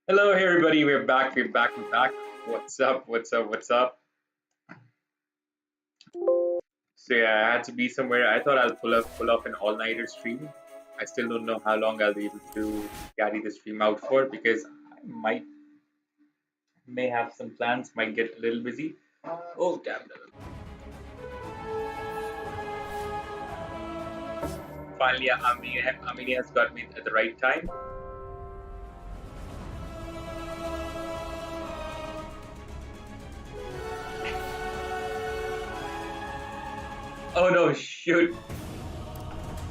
Hello, hey everybody. We're back. We're back. We're back. What's up? What's up? What's up? So yeah, I had to be somewhere. I thought I'll pull off an all-nighter stream. I still don't know how long I'll be able to carry the stream out for because I may have some plans. Might get a little busy. Oh damn! Finally, Amini has got me at the right time. Oh no! Shoot!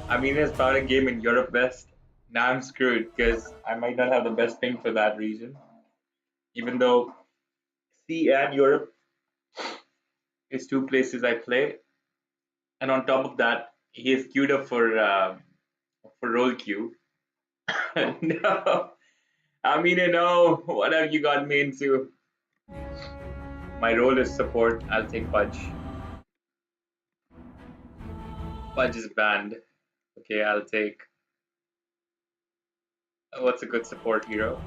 Amini has found a game in Europe West. Now I'm screwed because I might not have the best ping for that region. Even though C and Europe is two places I play, and on top of that, he is queued up for role queue. No, I mean, no. What have you got me into? My role is support. I'll take Pudge. Pudge is banned. Okay, I'll take. What's a good support hero?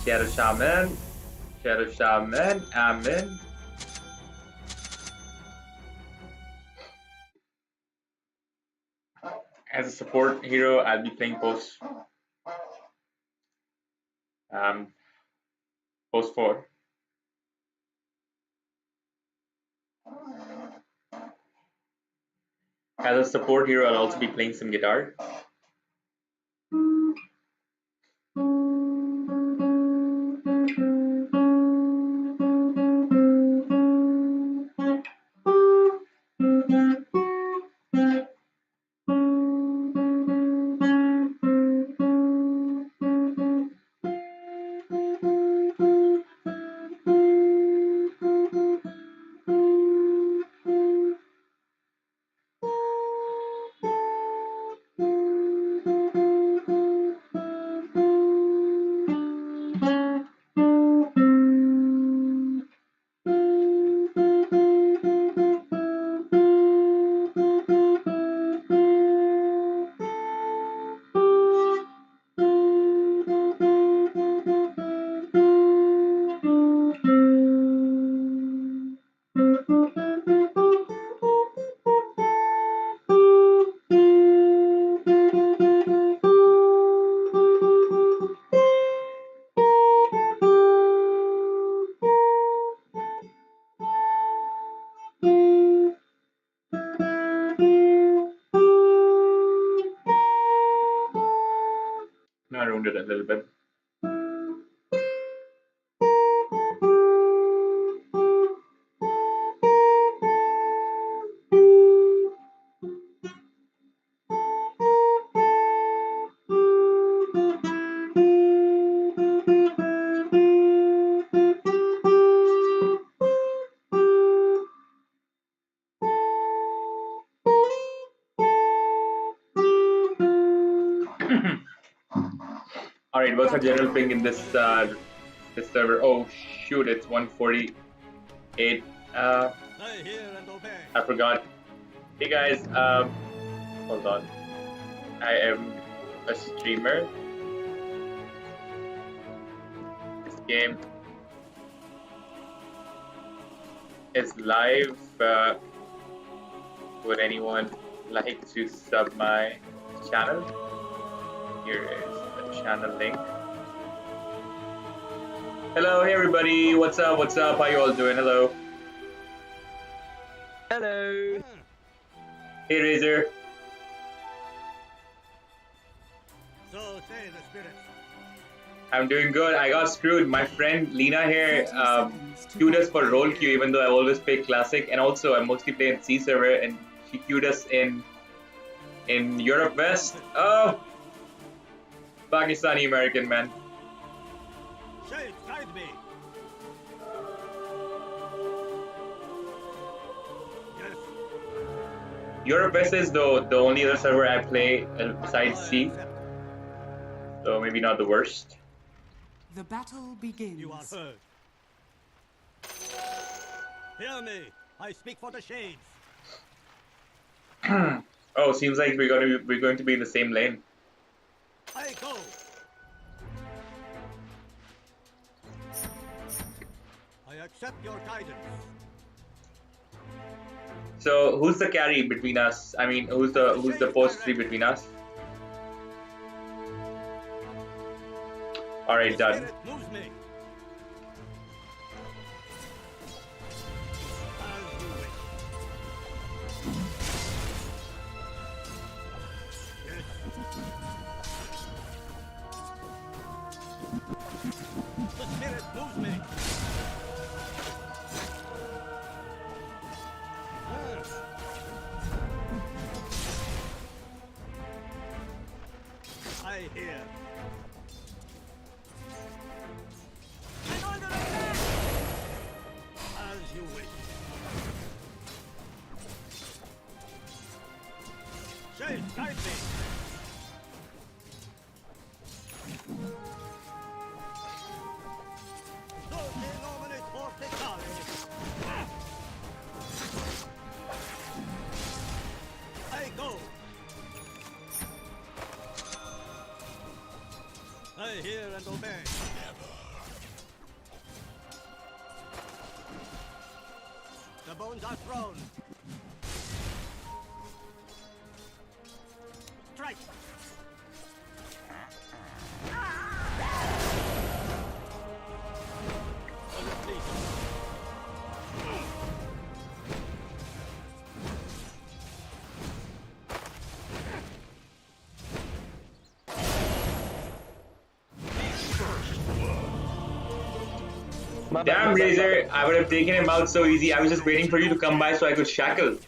Shadow Shaman. Shadow Shaman. Amin. As a support hero, I'll be playing um, post 4. As a support hero, I'll also be playing some guitar. I ruined it a little bit. All right, what's our general ping in this server? Oh shoot, it's 148. I forgot. Hey guys, hold on. I am a streamer. This game is live. Would anyone like to sub my channel? Here is the channel link. Hello, hey everybody. What's up? What's up? How you all doing? Hello. Hello. Hey Razor. So say the spirits. I'm doing good. I got screwed. My friend Lena here queued us for role queue, even though I always play classic, and also I mostly play in C server, and she queued us in Europe West. Oh, Pakistani American man. Shade, guide me. Yes. Europe West is the only other server I play besides C, so maybe not the worst. The battle begins. You are heard. Hear me. I speak for the shades. Oh, seems like we're going to be in the same lane. I go. accept your guidance. So who's the carry between us? I mean, who's the post 3 between us? All right, The done. spirit moves me. As you wish. Yes. The spirit moves me. I hear. I'm under attack! As you wish. Shade, guide me. Dolce nomine forticale. I go. I hear and obey. The bones are thrown. Strike. On your feet. My Damn, bad. Razor, I would have taken him out so easy. I was just waiting for you to come by so I could shackle.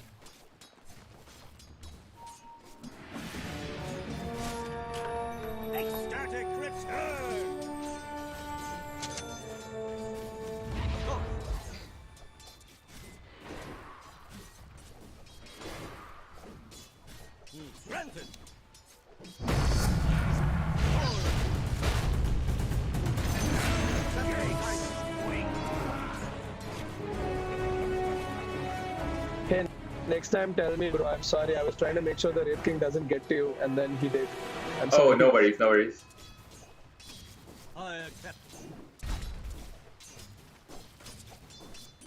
Ecstatic return. Go. Granted. Hey, next time tell me, bro. I'm sorry. I was trying to make sure the Wraith King doesn't get to you, and then he did. I'm sorry. Oh, no worries, no worries. I accept.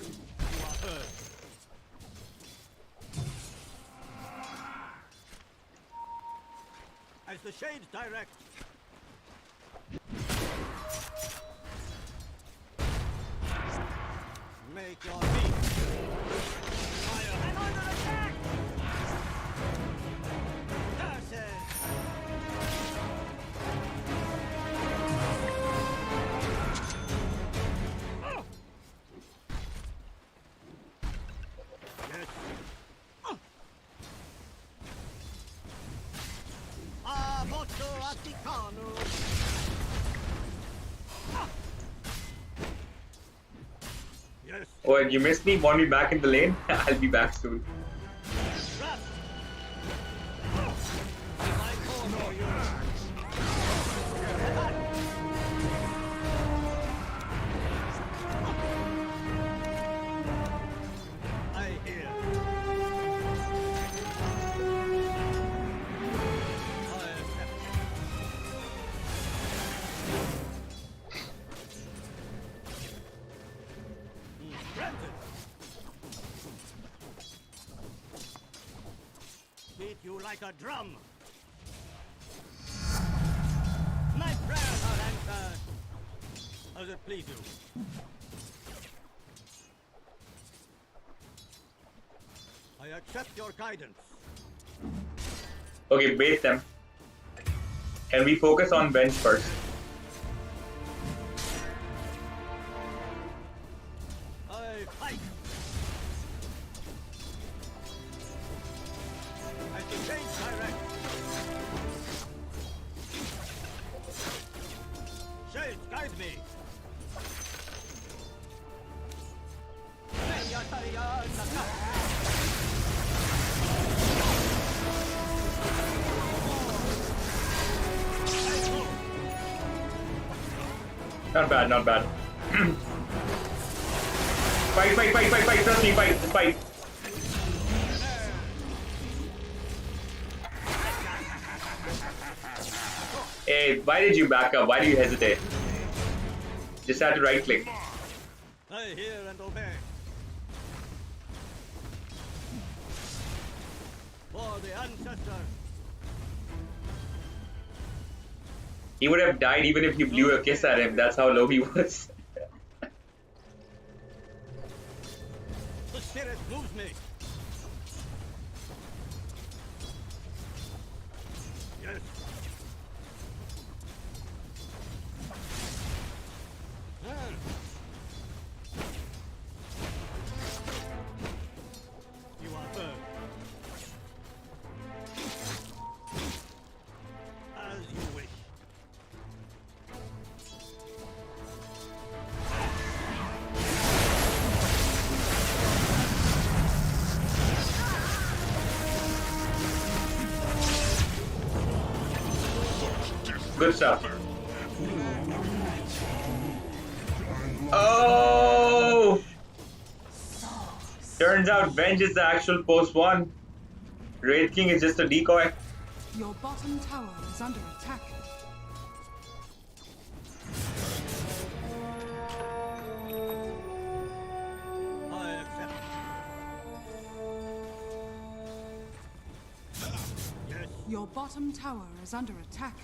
You are heard. As the shades direct. Make your beat. Fire. I'm under attack! Curses! Oh! Yes. Ah, molto atticano. Yes. Oh, and you missed me? Want me back in the lane? I'll be back soon. Trust. My call for you. I hear. I accept. Granted. Beat you like a drum. My prayers are answered. As it please you. I accept your guidance. Okay, bait them. Can we focus on bench first? I fight. I can change direct. Shades, guide me. Not bad, not bad. Fight, fight, fight, fight, fight, trust me, fight, fight. Hey, why did you back up? Why do you hesitate? Just had to right click. I I hear and obey. For the ancestors. He would have died even if you blew a kiss at him. That's how low he was. The spirit moves me. Yes. Ah. You are heard. As you wish. Good stuff. Oh! Turns out Venge is the actual post one. Wraith King is just a decoy. Your bottom tower is under attack. I accept. Yes. Your bottom tower is under attack.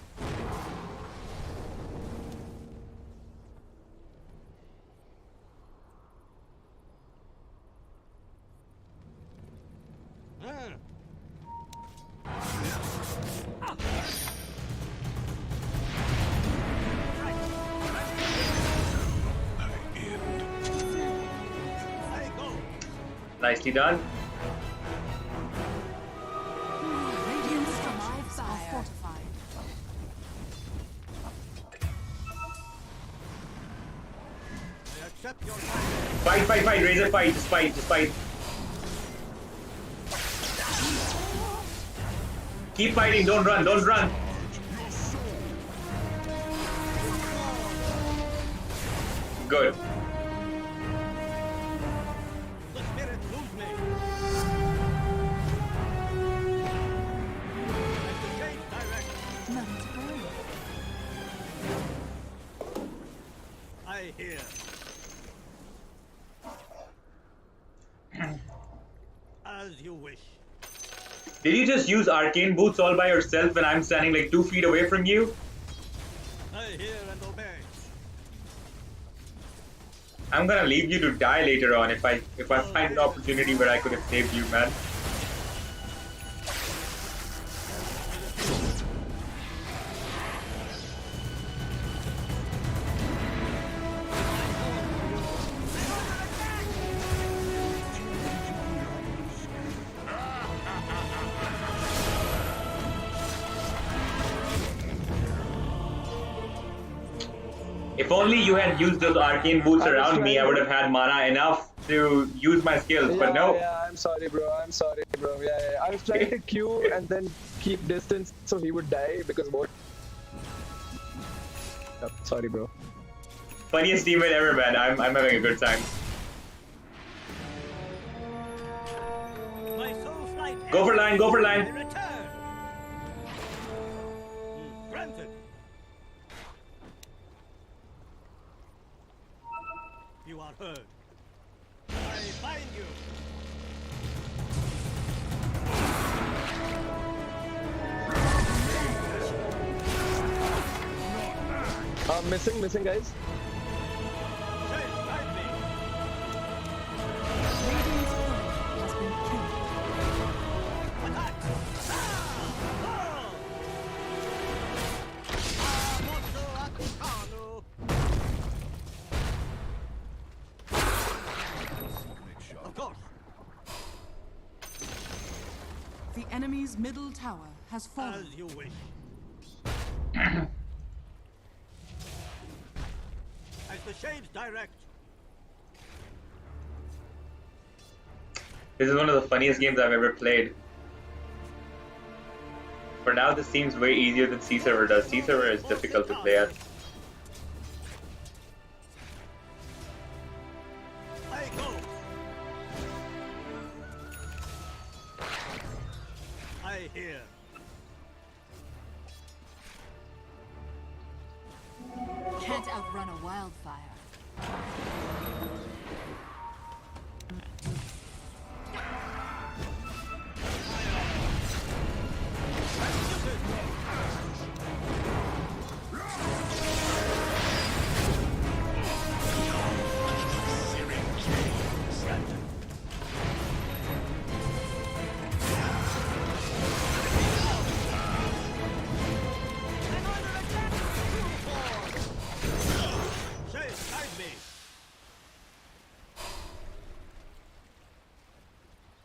Ah. I go. Nicely done. Radiant structures are fortified. I accept your Fight, Razor, fight, just fight. Keep fighting, don't run. Good. The spirit moves me. Let the shade direct. None to burn. I hear. As you wish. Did you just use arcane boots all by yourself when I'm standing like 2 feet away from you? I hear and obey. I'm gonna leave you to die later on if I find an opportunity where I could have saved you, man. If only you had used those arcane boots around me, I would have had mana enough to use my skills, but no. Yeah, I'm sorry, bro. Yeah. I was trying to Q and then keep distance so he would die because more. Oh, sorry, bro. Funniest teammate ever, man. I'm having a good time. My soul flight. Go for line, go for line. I return. Granted. You are heard. I find you. Missing guys. Shade, guide me. Radiant's turret has been killed. Attack. Mosso Acutano. Of course. The enemy's middle tower has fallen. As you wish. As the shades direct. This is one of the funniest games I've ever played. For now, this seems way easier than C server does. C server is difficult to play at. I go. I hear. Can't outrun a wildfire.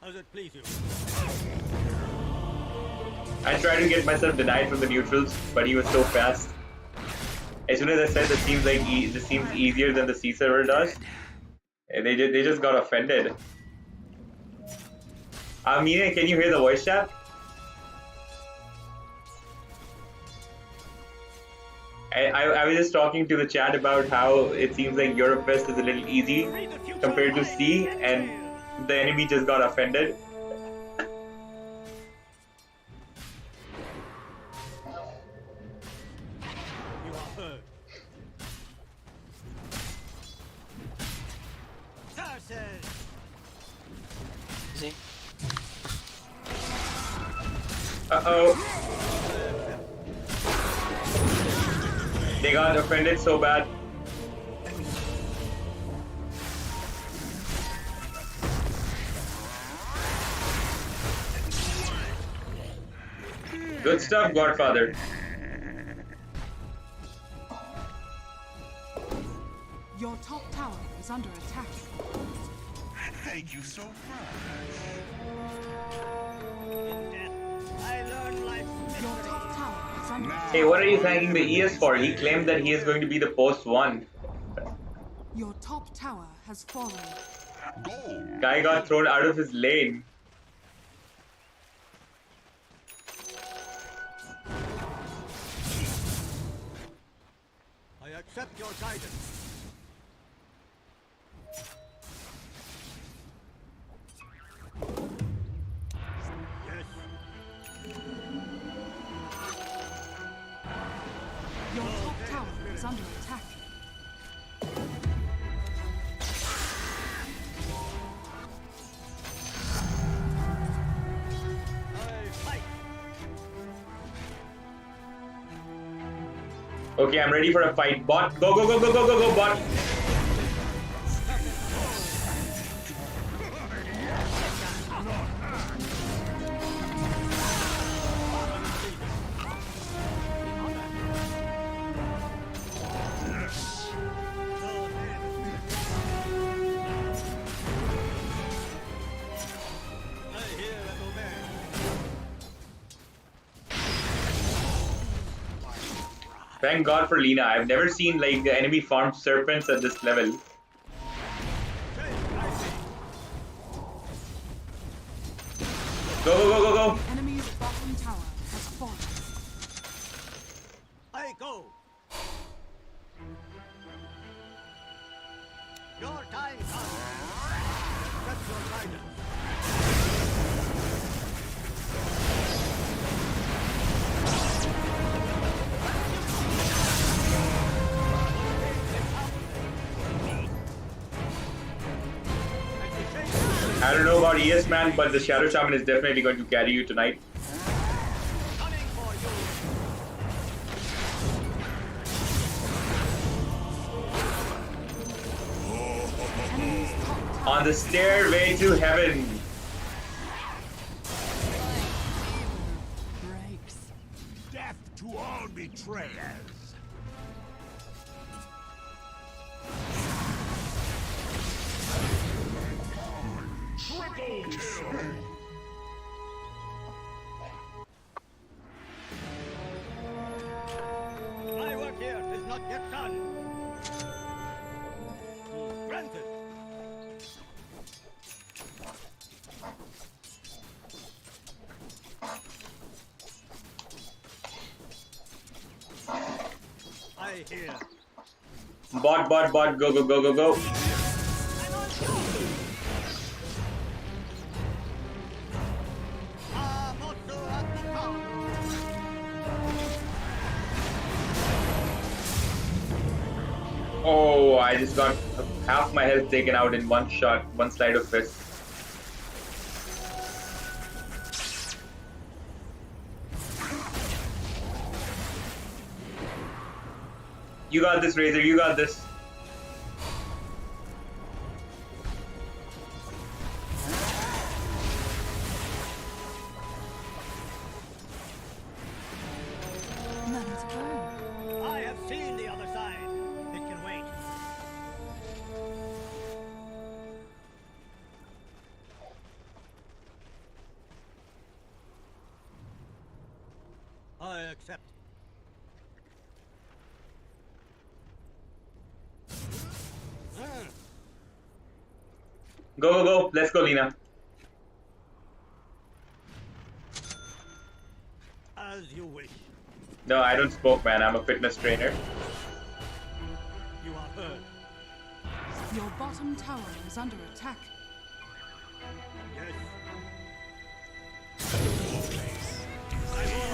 Does it please you? I tried to get myself denied from the neutrals, but he was so fast. As soon as I said this seems like this seems easier than the C server does, they just got offended. Mina, can you hear the voice chat? I was just talking to the chat about how it seems like Europe West is a little easy compared to C, and the enemy just got offended. You are heard. Curses! See? Uh-oh. They got offended so bad. Good stuff, Godfather. Your top tower is under attack. Thank you so much. In death, I learned life's Your mystery. top tower is under attack. Hey, what are you thanking the ES for? He claimed that he is going to be the post one. Your top tower has fallen. Gold. Guy got thrown out of his lane. I accept your guidance. Yes. Your top tower is under attack. I fight. Okay, I'm ready for a fight. Bot, go, go, go, go, go, go, go, bot. I hear and obey. Thank God for Lina. I've never seen like the enemy farm serpents at this level. Go, go, go, go, go. Enemy's bottom tower has fallen. I go. Your time comes. Accept your guidance. I don't know about ES man, but the Shadow Shaman is definitely going to carry you tonight. Coming for you. Enemy's top tower On the stairway to heaven. breaks. Death to all betrayers. Triple kill. My work here is not yet done. Granted. I hear. Bot, bot, bot, go, go, go, go, go. I'm on you. Motsu at the top. Oh, I just got half my health taken out in one shot, one slide of fist. You got this, Razor, you got this. None to burn. I have seen the other side. It can wait. accept. Go, go, go. Let's go, Lina. As you wish. No, I don't smoke, man. I'm a fitness trainer. You are heard. Your bottom tower is under attack. Yes.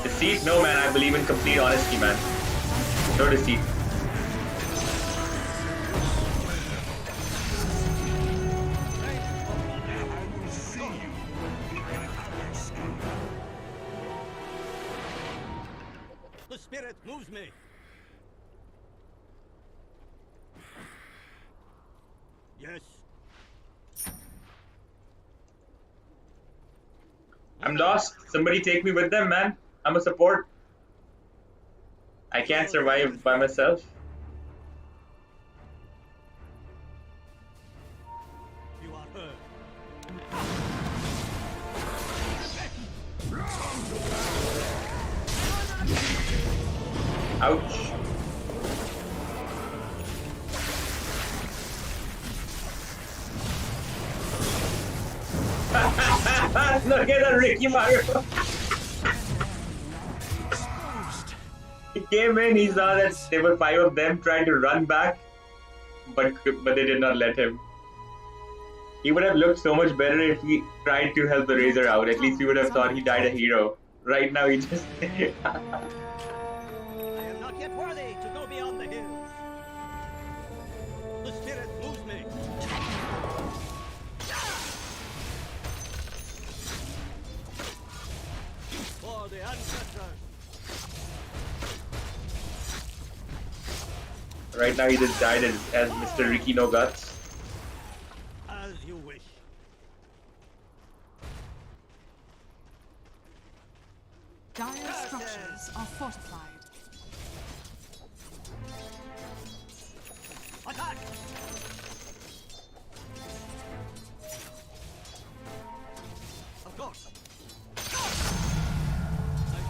Deceit? No, man. I believe in complete honesty, man. No deceit. The spirit moves me. Yes. I'm lost. Somebody take me with them, man. I'm a support. I can't survive by myself. You are heard. Ouch. Look at that Ricky Mario. He came in, he saw that there were 5 of them trying to run back, but they did not let him. He would have looked so much better if he tried to help the Razor out. At least we would have thought he died a hero. Right now he just... I am not yet worthy to go beyond the hills. The spirit moves me. For the ancestors. Right now he just died as Mr. Ricky No Guts. As you wish. Dire structures are fortified. Attack! Of course. The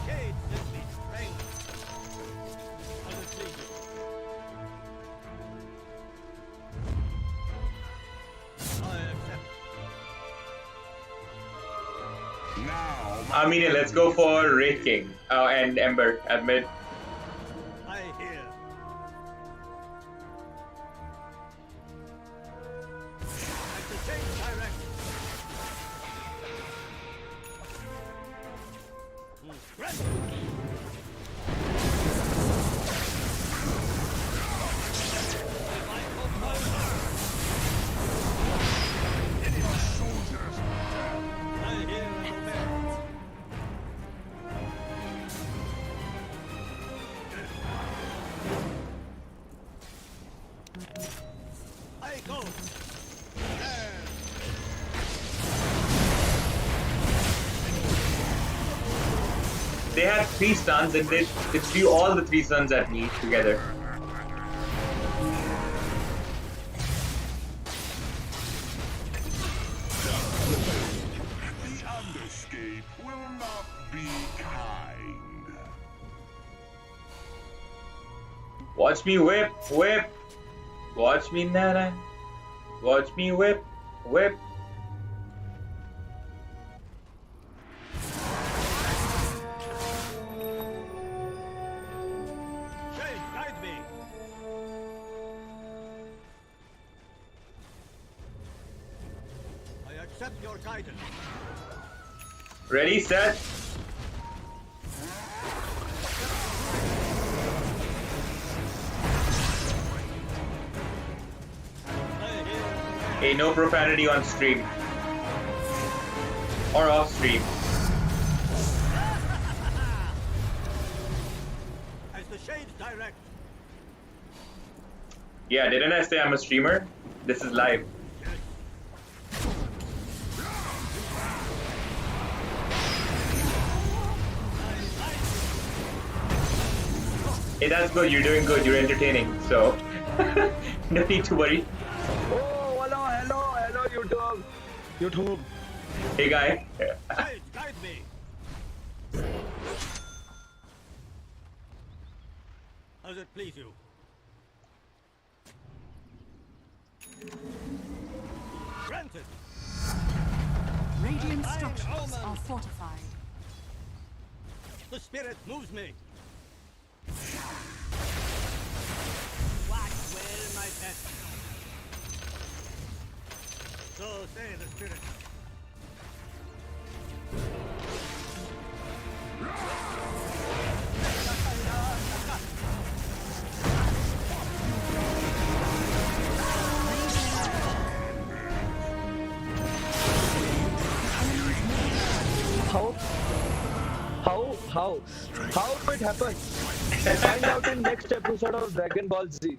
shade sends me strength. Understand you. I accept. Now, Armenia, let's go for Wraith King. Oh, and Ember at mid. I hear. At the same direction. Rest. I hear and obey. I go. There. They had 3 stuns and they threw all the 3 stuns at me together. the underscape will not be kind. Watch me whip, whip. Watch me nana. Watch me whip, whip. Shade, guide me. I accept your guidance. Ready, set. I hear. Hey, no profanity on stream. Or off stream. As the shades direct. Yeah, didn't I say I'm a streamer? This is live. Yes. Hey, that's good. You're doing good. You're entertaining. So, no need to worry. Oh, hello, YouTube. YouTube. Hey, guy. Shades, guide me. As it please you. Granted. Radiant Divine structures omen. are fortified. The spirit moves me. Watch well, my pet. So say the spirit. How? How did it happen? Find out in next episode of Dragon Ball Z.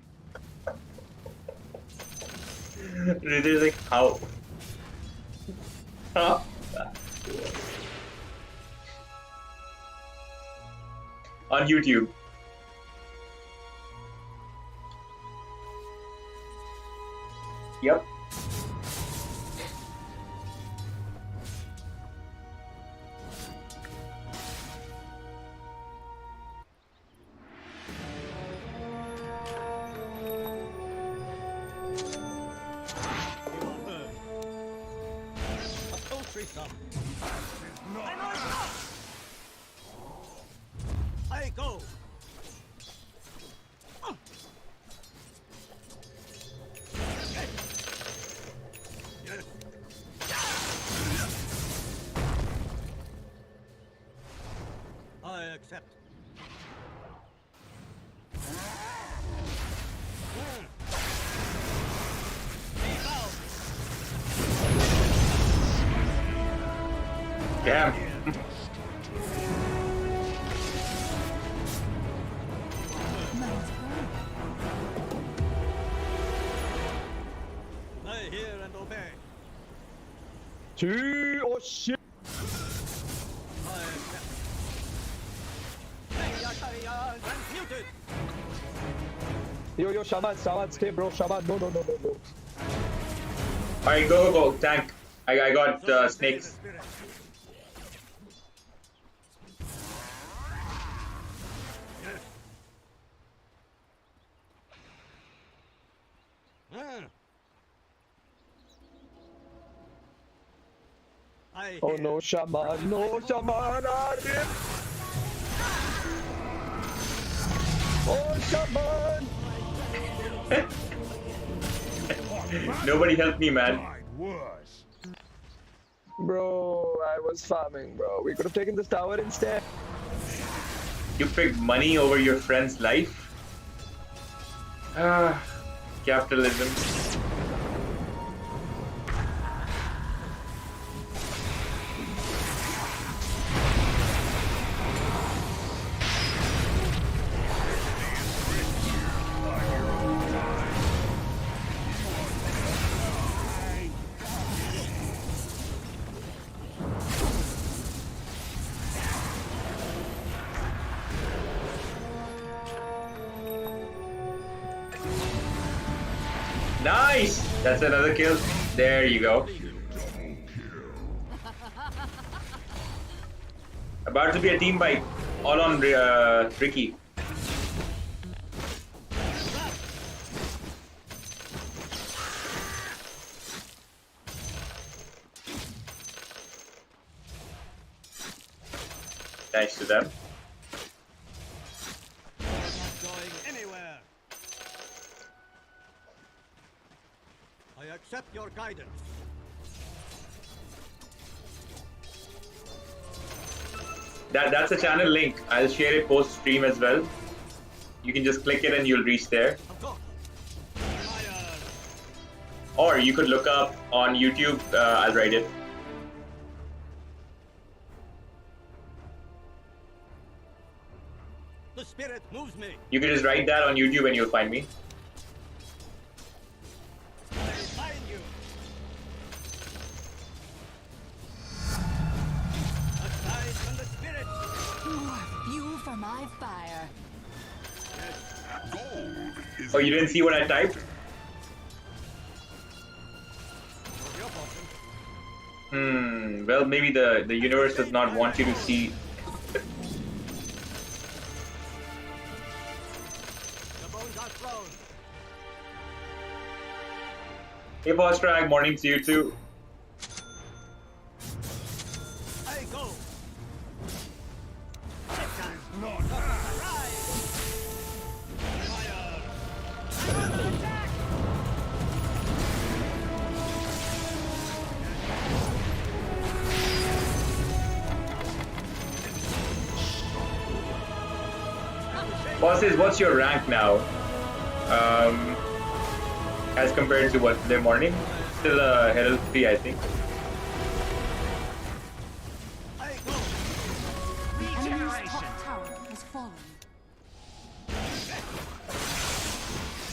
They're like, how? Huh? On YouTube. Yep. You are heard. A poultry sum. I go. Yes. I accept. Damn. I hear and obey. Gee, oh shit. I accept. Hiya, transmuted. Yo, Shaman, stay, bro. Shaman, no. Alright, go, tank. I got So say the snakes. spirit. Yes. I Oh hear. no, Shaman, Arif. Oh, Shaman. Nobody helped me, man. Mine was. Bro, I was farming, bro. We could have taken this tower instead. You picked money over your friend's life? Ah, capitalism. Nice! That's another kill. There you go. About to be a team fight. All on Ricky. Nice to them. You're not going anywhere. I accept your guidance. That's a channel link. I'll share it post stream as well. You can just click it and you'll reach there. Of course. Fire. Or you could look up on YouTube. I'll write it. The spirit moves me. You can just write that on YouTube and you'll find me. I find you. Aside from the spirit. More fuel for my fire. Gold is. Oh, you didn't see what I typed? Your portion. Well, maybe the universe does not want you to see. Hey, Boss Drag, morning to you too. I go. This time's not rise. Fire. I'm under attack. Bosses, what's your rank now? As compared to what, the morning? Still Herald 3, I think. I go. The enemy's Regeneration. top tower has fallen.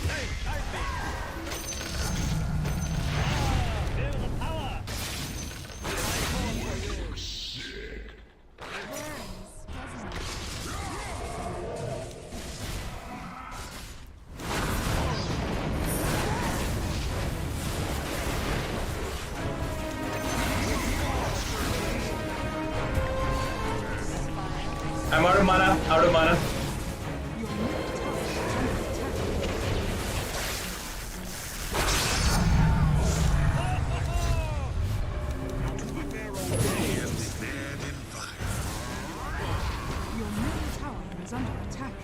Hey, guide me. Feel the power. I'm out of mana, out of mana. Your middle tower is under attack. Your middle tower is under attack.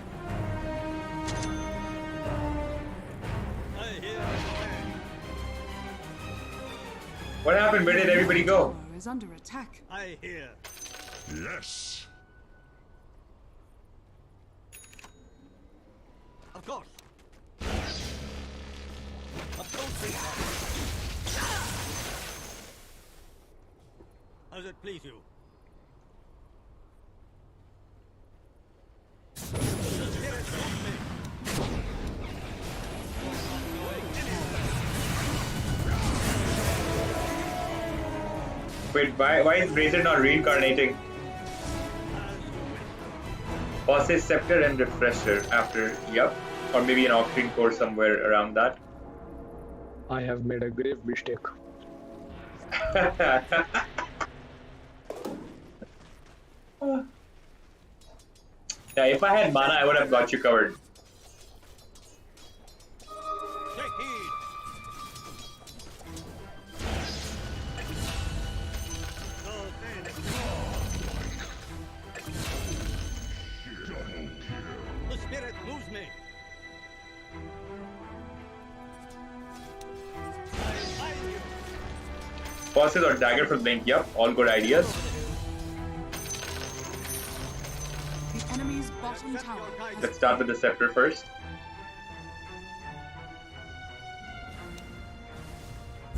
I hear. What happened? Where did everybody go? Tower is under attack. I hear. Yes. Of course. Approaching. As it please you. Wait, why is Razor not reincarnating? Boss's Scepter and Refresher after, yup. Or maybe an Octane Core somewhere around that. I have made a grave mistake. Yeah, if I had mana, I would have got you covered. Take heed. No panic. The spirit moves me. I find you. Bosses or Dagger for Blink, yup. All good ideas. The enemy's bottom tower has Let's start with the Scepter first.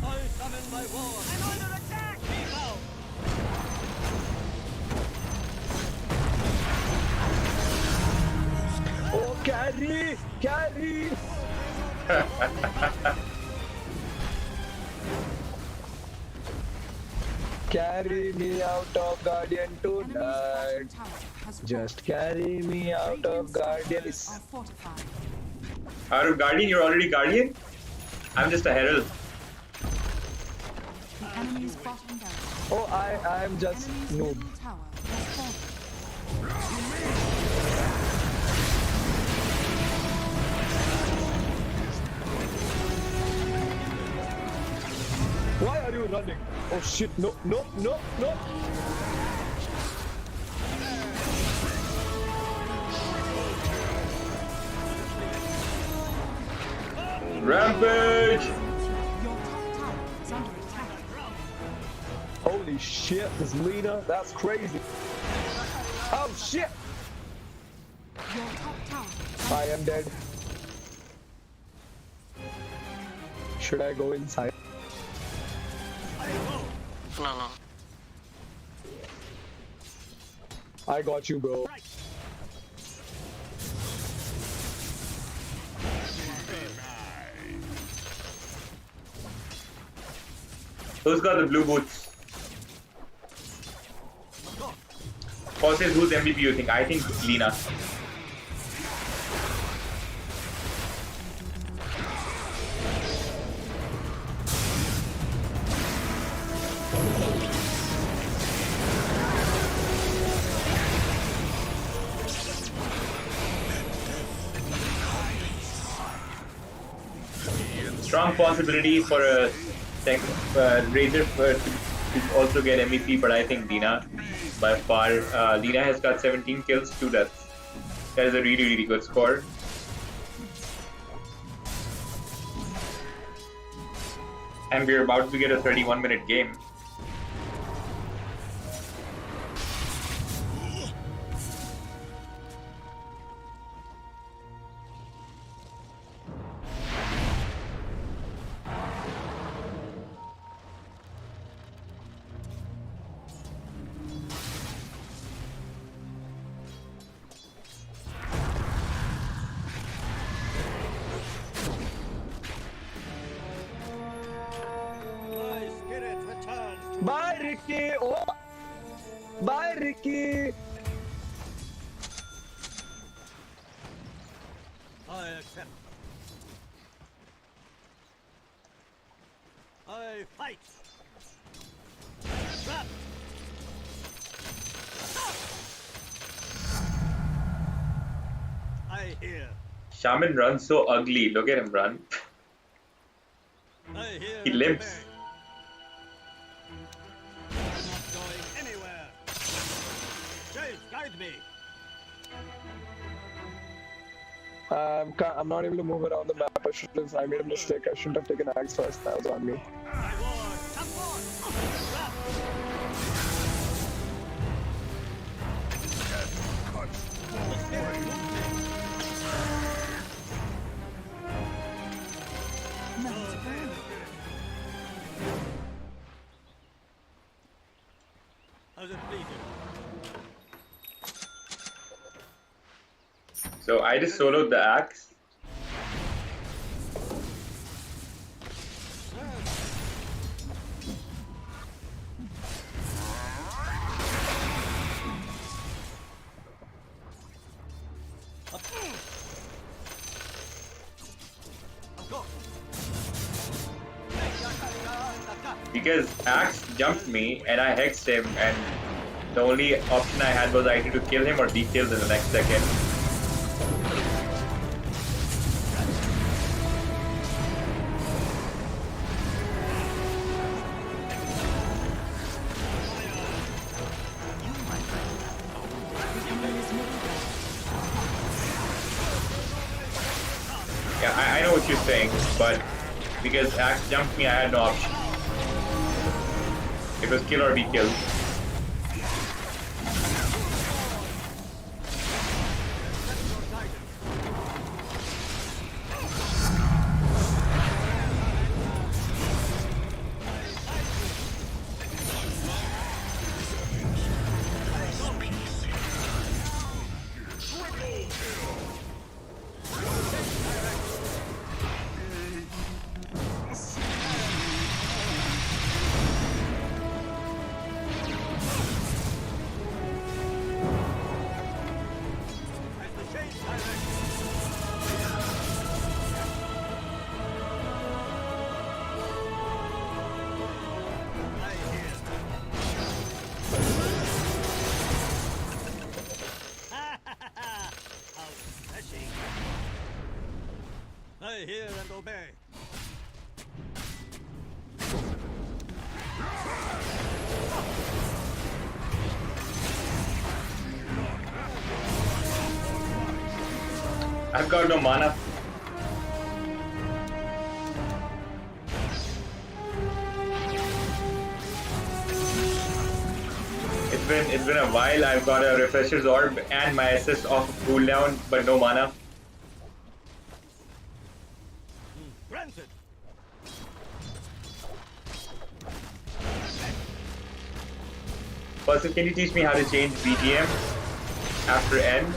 I summon my war. I'm under attack. Peace out. Oh, carry! Carry! Carry me out of Guardian enemy's tonight. bottom tower has fallen. Just carry me out of Guardian. Are fortified. Out of Guardian, you're already Guardian? I'm just a Herald. The enemy's bottom barrel. Oh, I'm just Enemy's noob. middle tower has fallen. Why are you running? Oh shit, no, no, no, no. Rampage! Your top tower is under attack. Holy shit, this Lena, that's crazy. Oh shit! Your top tower is I am dead. Should I go inside? No. I got you, bro. Who's got the blue boots? Bosses, who's MVP you think? I think Lena. strong possibility for a Razor to also get MVP, but I think Dina by far. Dina has got 17 kills, 2 deaths. That is a really, really good score. And we're about to get a 31-minute game. My spirit returns to Bye, Ricky. Oh, bye, Ricky. I accept. I fight. Trap. I hear. Shaman runs so ugly. Look at him run. I hear. He and limps. obey. I'm not going anywhere. James, guide me. I'm not able to move around the map. I made a mistake. I shouldn't have taken axe first. That was on me. I ward. Support. Trap. The spirit moves me. Nothing to burn. How's it please you? So I just soloed the axe. Because Axe jumped me and I hexed him, and the only option I had was either to kill him or be killed in the next second. Yeah, I know what you're saying, but because Axe jumped me, I had no option. It was kill or be killed. I hear and obey. I've got no mana. It's been a while. I've got a refresher's orb and my assist off of cooldown, but no mana. Granted. Also, can you teach me how to change BGM after N?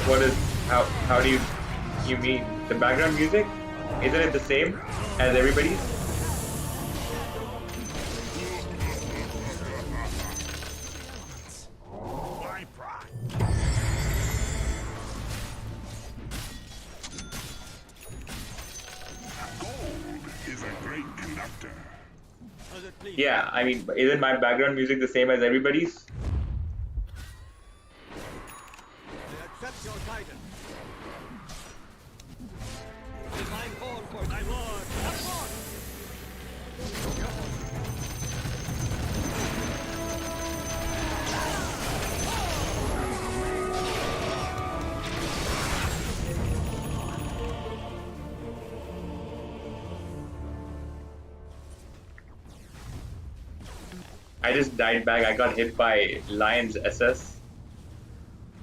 What is how do you mean the background music? Isn't it the same as everybody's? My pride. Gold is a great conductor. How's it please? Yeah, I mean, isn't my background music the same as everybody's? I accept your guidance. For my lord, come on! I just died back. I got hit by Lion's SS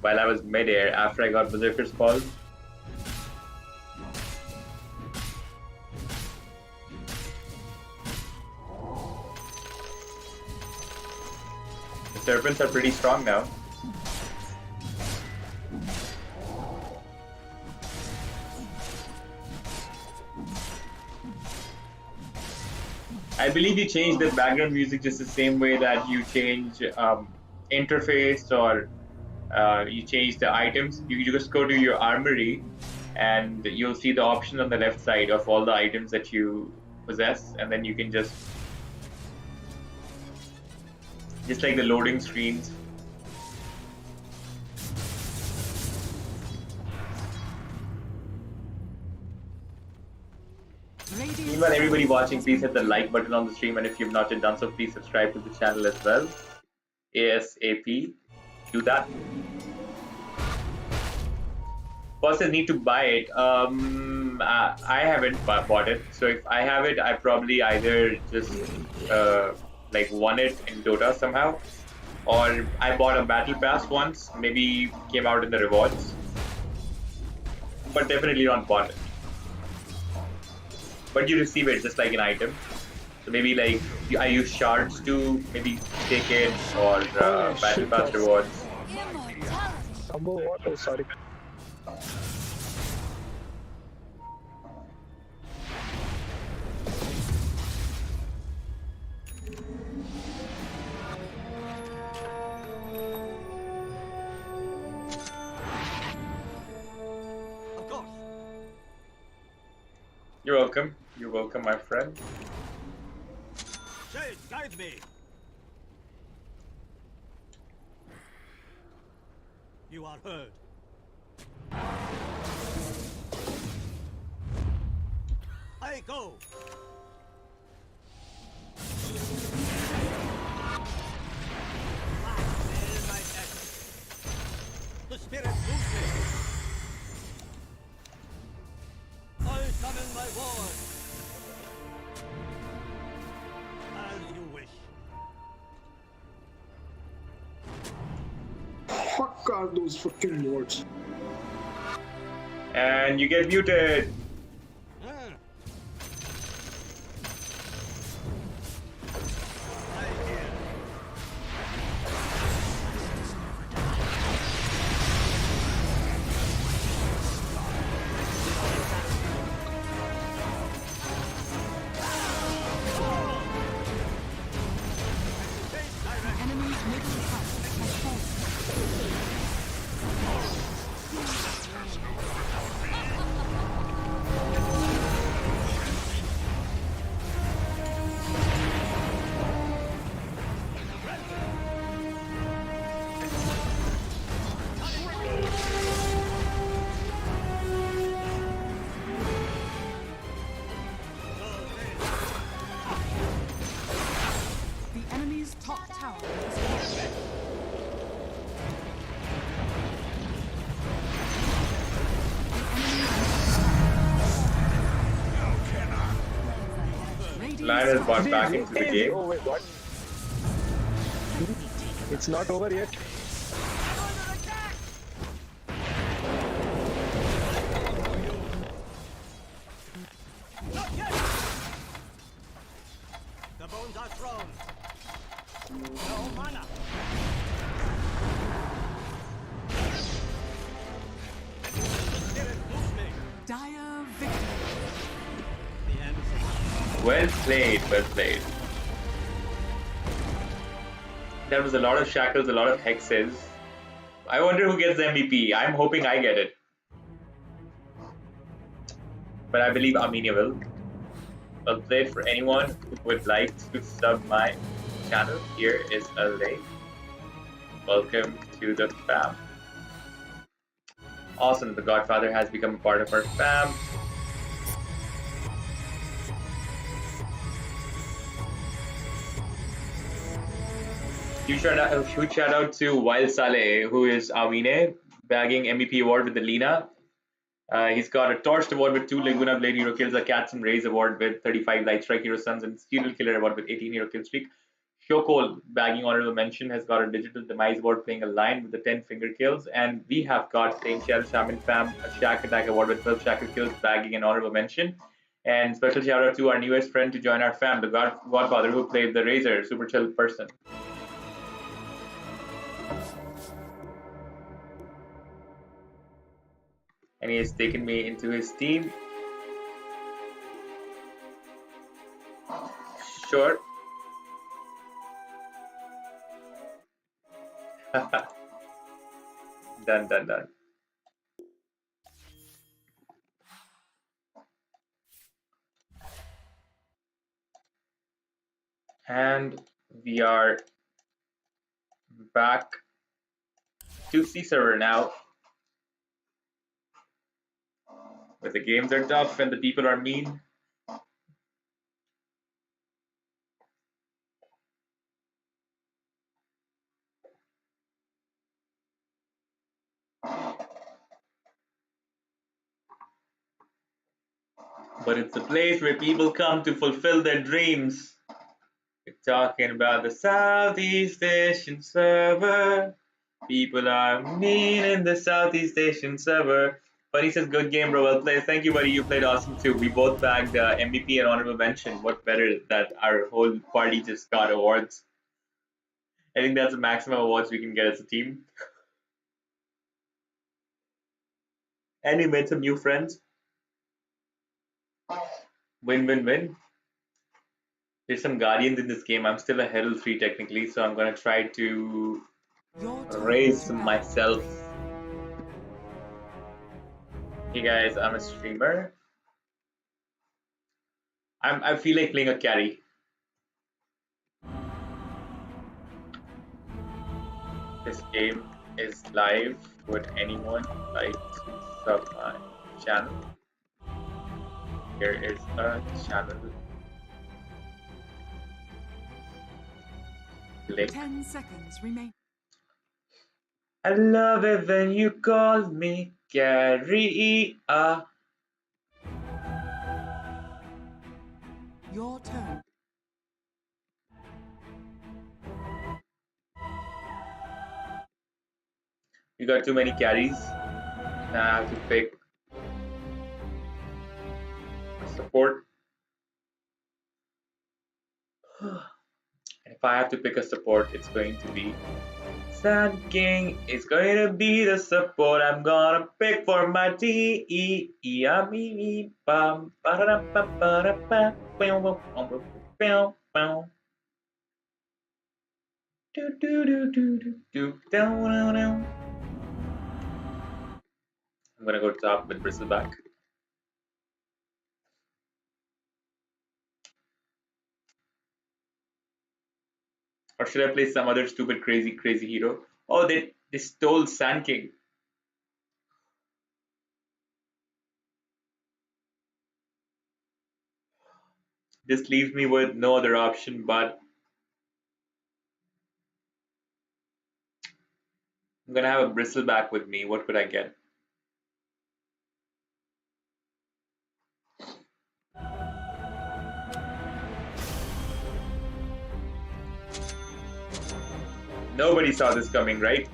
while I was midair after I got Berserker's Fall. The serpents are pretty strong now. I believe you change the background music just the same way that you change interface or you change the items. You just go to your armory and you'll see the option on the left side of all the items that you possess, and then you can just like the loading screens. Meanwhile, everybody watching, please hit the like button on the stream, and if you've not yet done so, please subscribe to the channel as well. ASAP, do that. Bosses need to buy it. I haven't bought it, so if I have it, I probably either just like won it in Dota somehow, or I bought a battle pass once, maybe came out in the rewards, but definitely not bought it. But you receive it just like an item. So maybe like I use shards to maybe take it, or battle pass rewards. Combo what? Oh, sorry. Of course. You're welcome. You're welcome, my friend. Sage, guide me. You are heard. I go. My head. The spirit moves me. I summon my ward. As you wish. Fuck are those fucking words? And you get muted. Ah. I hear. Enemy's middle tower has fallen. The enemy's top tower has fallen. Lion is bought back into the game. Oh wait, what? It's not over yet. Not yet. The bones are thrown. No mana. Spirit moves me. Dire victory. The end. Well played, well played. That was a lot of shackles, a lot of hexes. I wonder who gets the MVP. I'm hoping I get it. But I believe Armenia will. Well played. For anyone who would like to sub my channel, here is a link. Welcome to the fam. Awesome, the Godfather has become a part of our fam. Huge shout out to Wild Saleh, who is Awine, bagging MVP award with the Lina. He's got a Torched award with 2 Laguna Blade Hero Kills, a Cats and Rays award with 35 Light Strike Hero Sons, and Serial Killer award with 18 Hero Kill Streak. Shokol, bagging honorable mention, has got a Digital Demise award playing a line with the 10 Finger Kills. And we have got Saint Shell Shaman Fam, a Shack Attack award with 12 Shackle Kills, bagging an honorable mention. And special shout out to our newest friend to join our fam, the Godfather, who played the Razor, super chill person. And he has taken me into his team. Sure. Done. And we are back to C server now. But the games are tough and the people are mean. But it's a place where people come to fulfill their dreams. We're talking about the Southeast Asian server. People are mean in the Southeast Asian server. Funny says, good game, bro. Well played. Thank you, buddy. You played awesome too. We both bagged MVP and honorable mention. What better that our whole party just got awards? I think that's the maximum awards we can get as a team. And we made some new friends. Win. There's some Guardians in this game. I'm still a Herald 3 technically, so I'm gonna try to raise myself. Hey guys, I'm a streamer. I feel like playing a carry. This game is live. Would anyone like to sub my channel? Here is a channel link. 10 seconds remain. I love it when you call me Carrie. Your turn. You got too many carries. Now I have to pick support. And if I have to pick a support, it's going to be Sand King. Is going to be the support I'm gonna pick for my team. I'm gonna go top with Bristleback. Or should I play some other stupid, crazy hero? Oh, they stole Sand King. This leaves me with no other option but I'm gonna have a Bristleback with me. What could I get? Nobody saw this coming, right?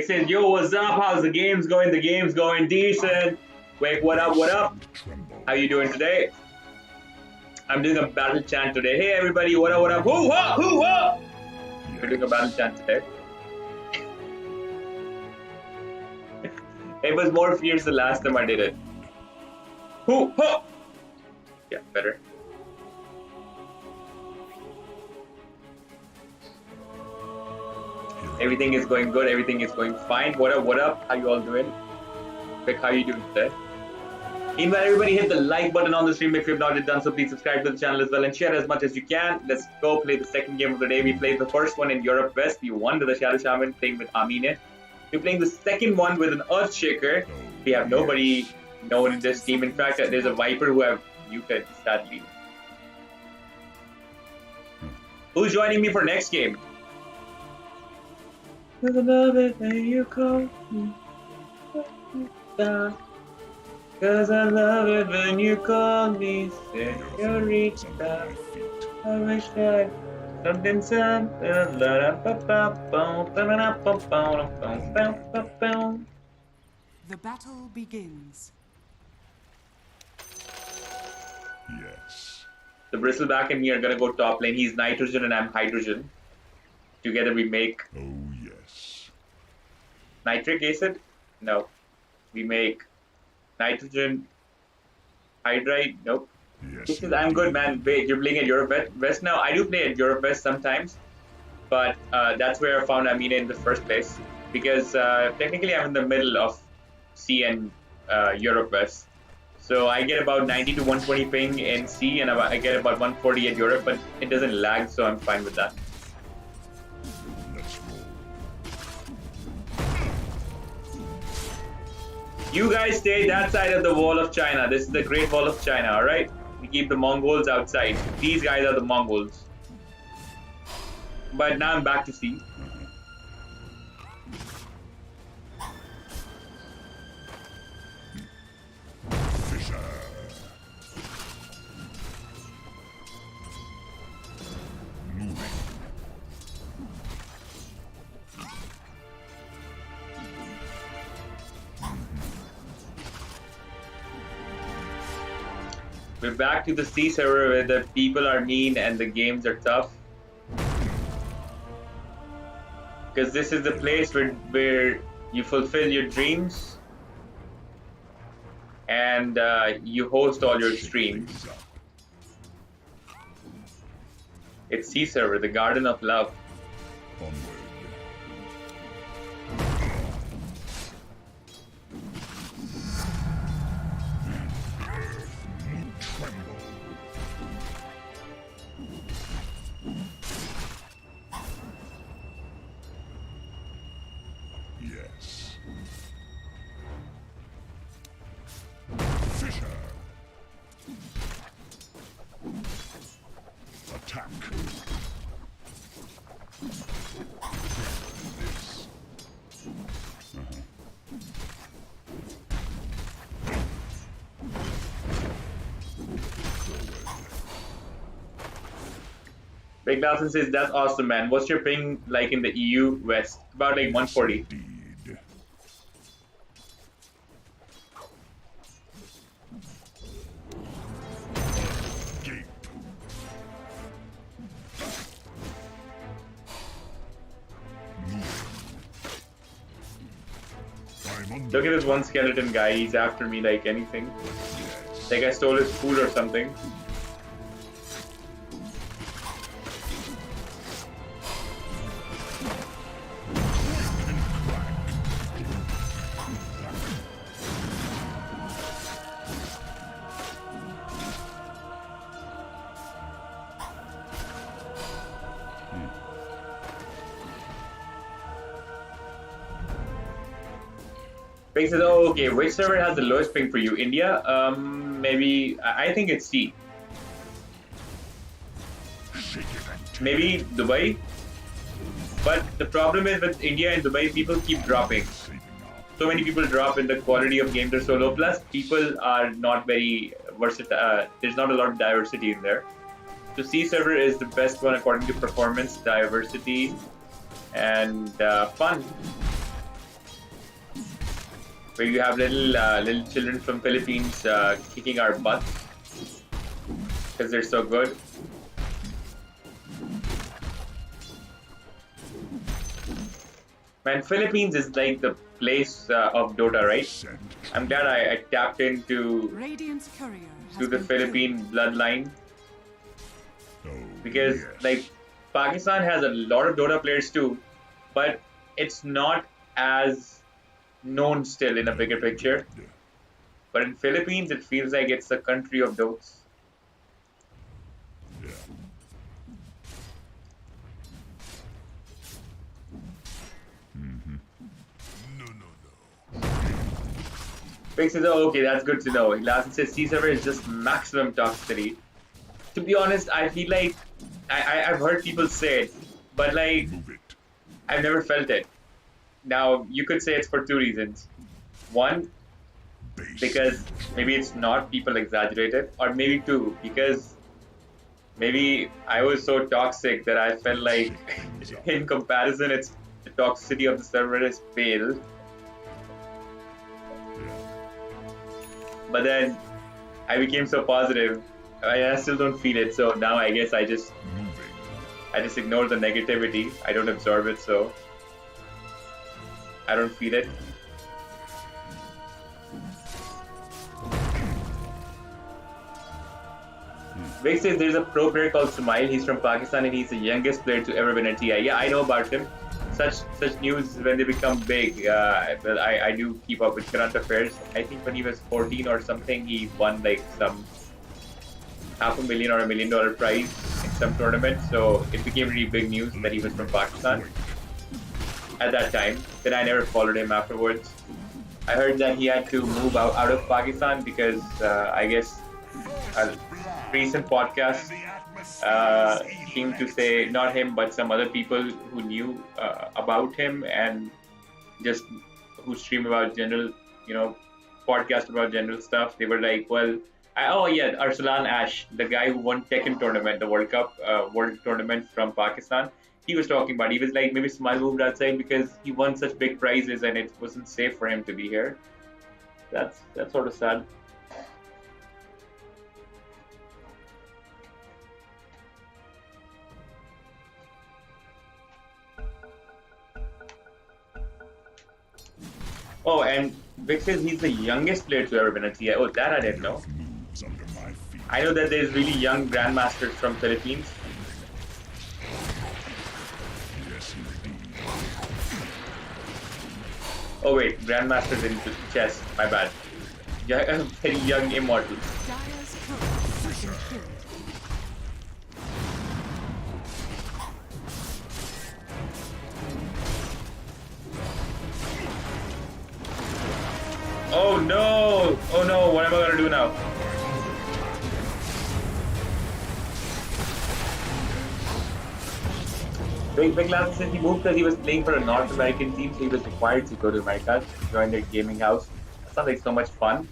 It says, yo, what's up? How's the games going? The game's going decent. Wait, what up? What up? How you doing today? I'm doing a battle chant today. Hey, everybody, what up? What up? Hoo ha! Hoo ha! We're doing a battle chant today. It was more fierce the last time I did it. Hoo ha! Yeah, better. Everything is going good. Everything is going fine. What up? What up? How you all doing? Vic, how you doing today? Meanwhile, everybody hit the like button on the stream if you have not yet done so. Please subscribe to the channel as well and share as much as you can. Let's go play the second game of the day. We played the first one in Europe West. We won with the Shadow Shaman, playing with Amine. We're playing the second one with an Earthshaker. We have nobody known in this team. In fact, there's a Viper who I've muted, sadly. Who's joining me for next game? I love it when you call me. Cause I love it when you call me señorita. I wish I something. The battle begins. Yes. The Bristleback and me are gonna go top lane. He's nitrogen and I'm hydrogen. Together we make Oh, yes. nitric acid? No. We make nitrogen hydride? Nope. Yes. This is, I'm good, man. Wait, you're playing at Europe West now? I do play at Europe West sometimes, but that's where I found Amina in the first place. Because technically I'm in the middle of C and Europe West. So I get about 90 to 120 ping in C and I get about 140 at Europe, but it doesn't lag, so I'm fine with that. Let's roll. You guys stay that side of the wall of China. This is the Great Wall of China, alright? We keep the Mongols outside. These guys are the Mongols. But now I'm back to sea. Fisher. Moving. We're back to the sea server where the people are mean and the games are tough. Because this is the place where you fulfill your dreams and you host all your streams. Things up. It's sea server, the garden of love. Onward. Tremble. Yes. Fisher. Attack. This. Big Dawson says, that's awesome, man. What's your ping like in the EU West? About like 140. Indeed. Gape. I'm under. Look at this one skeleton guy. He's after me like anything. Yes. Like I stole his food or something. Ping says, oh, okay, which server has the lowest ping for you? India? Maybe, I think it's C. Shake it and take Maybe Dubai? But the problem is with India and Dubai, people keep dropping. saving up. So many people drop and the quality of games are so low. Plus, people are not very versatile. There's not a lot of diversity in there. So C server is the best one according to performance, diversity, and fun. where you have little children from Philippines kicking our butts because they're so good. Man, Philippines is like the place of Dota, right? I'm glad I tapped into Radiant's courier has the been Philippine bloodline Oh, because yes. like Pakistan has a lot of Dota players too, but it's not as known still in a bigger picture. But in Philippines, it feels like it's a country of Dotes. Yeah. No, no, no. Big says, oh, okay, that's good to know. Larson says C server is just maximum toxicity. To be honest, I feel like I've heard people say it, but like Move it. I've never felt it. Now you could say it's for two reasons. One, Base. because maybe it's not, people exaggerate it, or maybe two, because maybe I was so toxic that I felt like in comparison it's the toxicity of the server is pale. But then I became so positive. I still don't feel it, so now I guess I just ignore the negativity. I don't absorb it, so I don't feel it. Vic says there's a pro player called Sumail. He's from Pakistan and he's the youngest player to ever win a TI. Yeah, I know about him. Such news when they become big. Well, I do keep up with current affairs. I think when he was 14 or something, he won like some $500,000 or $1 million prize in some tournament. So it became really big news that he was from Pakistan at that time. Then I never followed him afterwards. I heard that he had to move out of Pakistan because I guess a recent podcast seemed to say, not him, but some other people who knew about him and just who stream about general, podcast about general stuff. They were like, well, oh yeah, Arsalan Ash, the guy who won Tekken tournament, the World Cup World Tournament from Pakistan. He was talking about, he was like, maybe Smile moved outside because he won such big prizes and it wasn't safe for him to be here. That's sort of sad. Oh, and Vic says he's the youngest player to ever win a TI. Oh, that I didn't know. Moves under my feet. I know that there's really young grandmasters from Philippines. Yes, indeed. Oh wait, grandmasters in chess. My bad. Very young immortals. Dyer's courier has been killed. Oh no! Oh no! What am I gonna do now? Big Lance says he moved because he was playing for a North American team, so he was required to go to America to join their gaming house. That sounds like so much fun.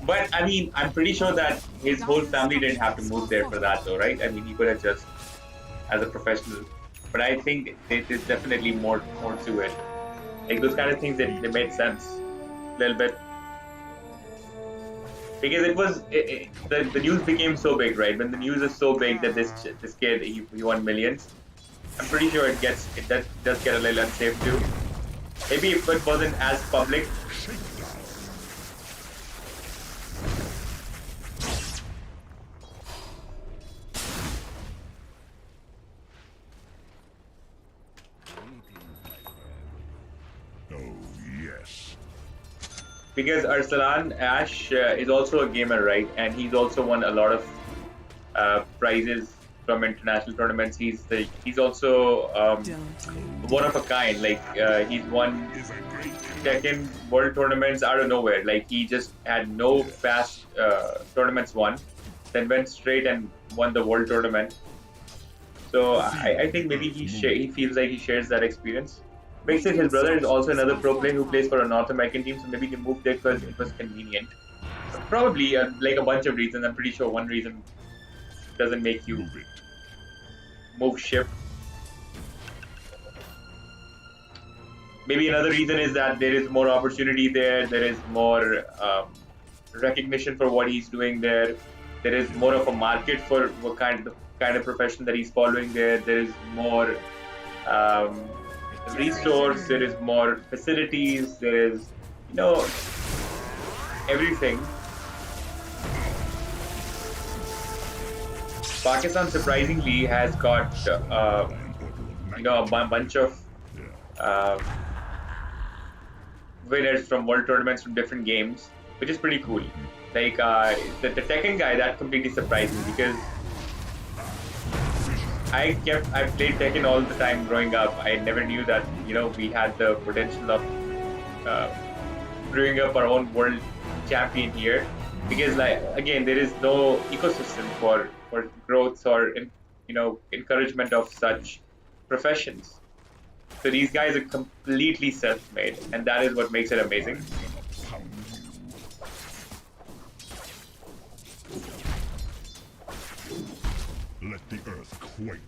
But I mean, I'm pretty sure that his whole family didn't have to move there for that, though, right? I mean, he could have just, as a professional. But I think there's definitely more to it. Like those kind of things, they made sense a little bit. Because it was the news became so big, right? When the news is so big that this kid he won millions, I'm pretty sure it does get a little unsafe too. Maybe if it wasn't as public. Because Arsalan Ash is also a gamer, right? And he's also won a lot of prizes from international tournaments. He's also one of a kind. Like he's won Tekken World tournaments out of nowhere. Like he just had no past tournaments won, then went straight and won the World tournament. So I think maybe he feels like he shares that experience. Makes it his brother is also another pro player who plays for a North American team, so maybe he moved there because it was convenient. Probably like a bunch of reasons. I'm pretty sure one reason doesn't make you move ship. maybe another reason is that there is more opportunity there. There is more recognition for what he's doing there. There is more of a market for what kind of profession that he's following there. There is more resource. There is more facilities. There is, everything. Pakistan surprisingly has got a bunch of winners from world tournaments from different games, which is pretty cool. Like the Tekken guy, that completely surprised me because I played Tekken all the time growing up. I never knew that we had the potential of brewing up our own world champion here, because like again there is no ecosystem for growth or encouragement of such professions. So these guys are completely self-made, and that is what makes it amazing. Let the earth quake.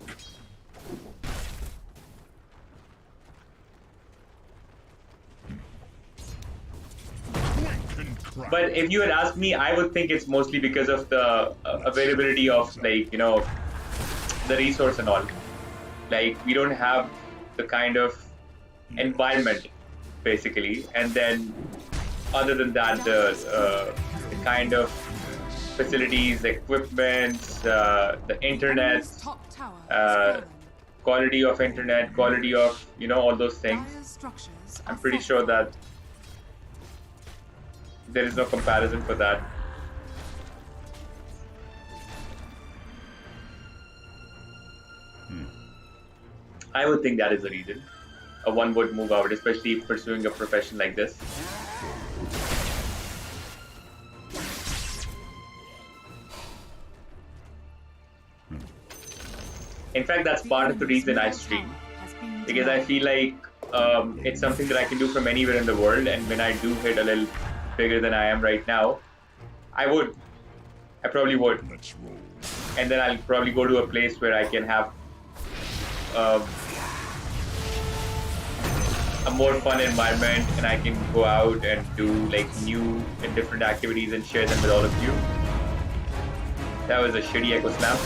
But if you had asked me, I would think it's mostly because of the availability of the resource and all. Like we don't have the kind of environment basically, and then other than that the kind of facilities, equipment, the internet, quality of internet, quality of all those things. I'm pretty sure that there is no comparison for that. I would think that is the reason one would move out, especially pursuing a profession like this. In fact, that's part of the reason I stream, because I feel like it's something that I can do from anywhere in the world, and when I do hit a little bigger than I am right now, I probably would, and then I'll probably go to a place where I can have a more fun environment, and I can go out and do like new and different activities and share them with all of you. That was a shitty echo slam.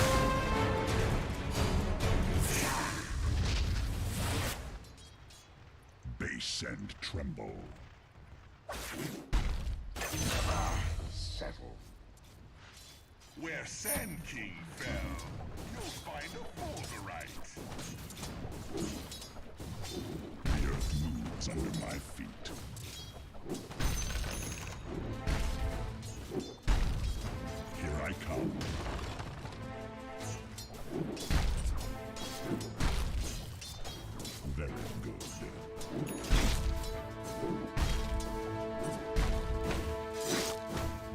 Base and tremble. Settle. Where Sand King fell, you'll find a Folderite. The earth moves under my feet. Here I come. Very good.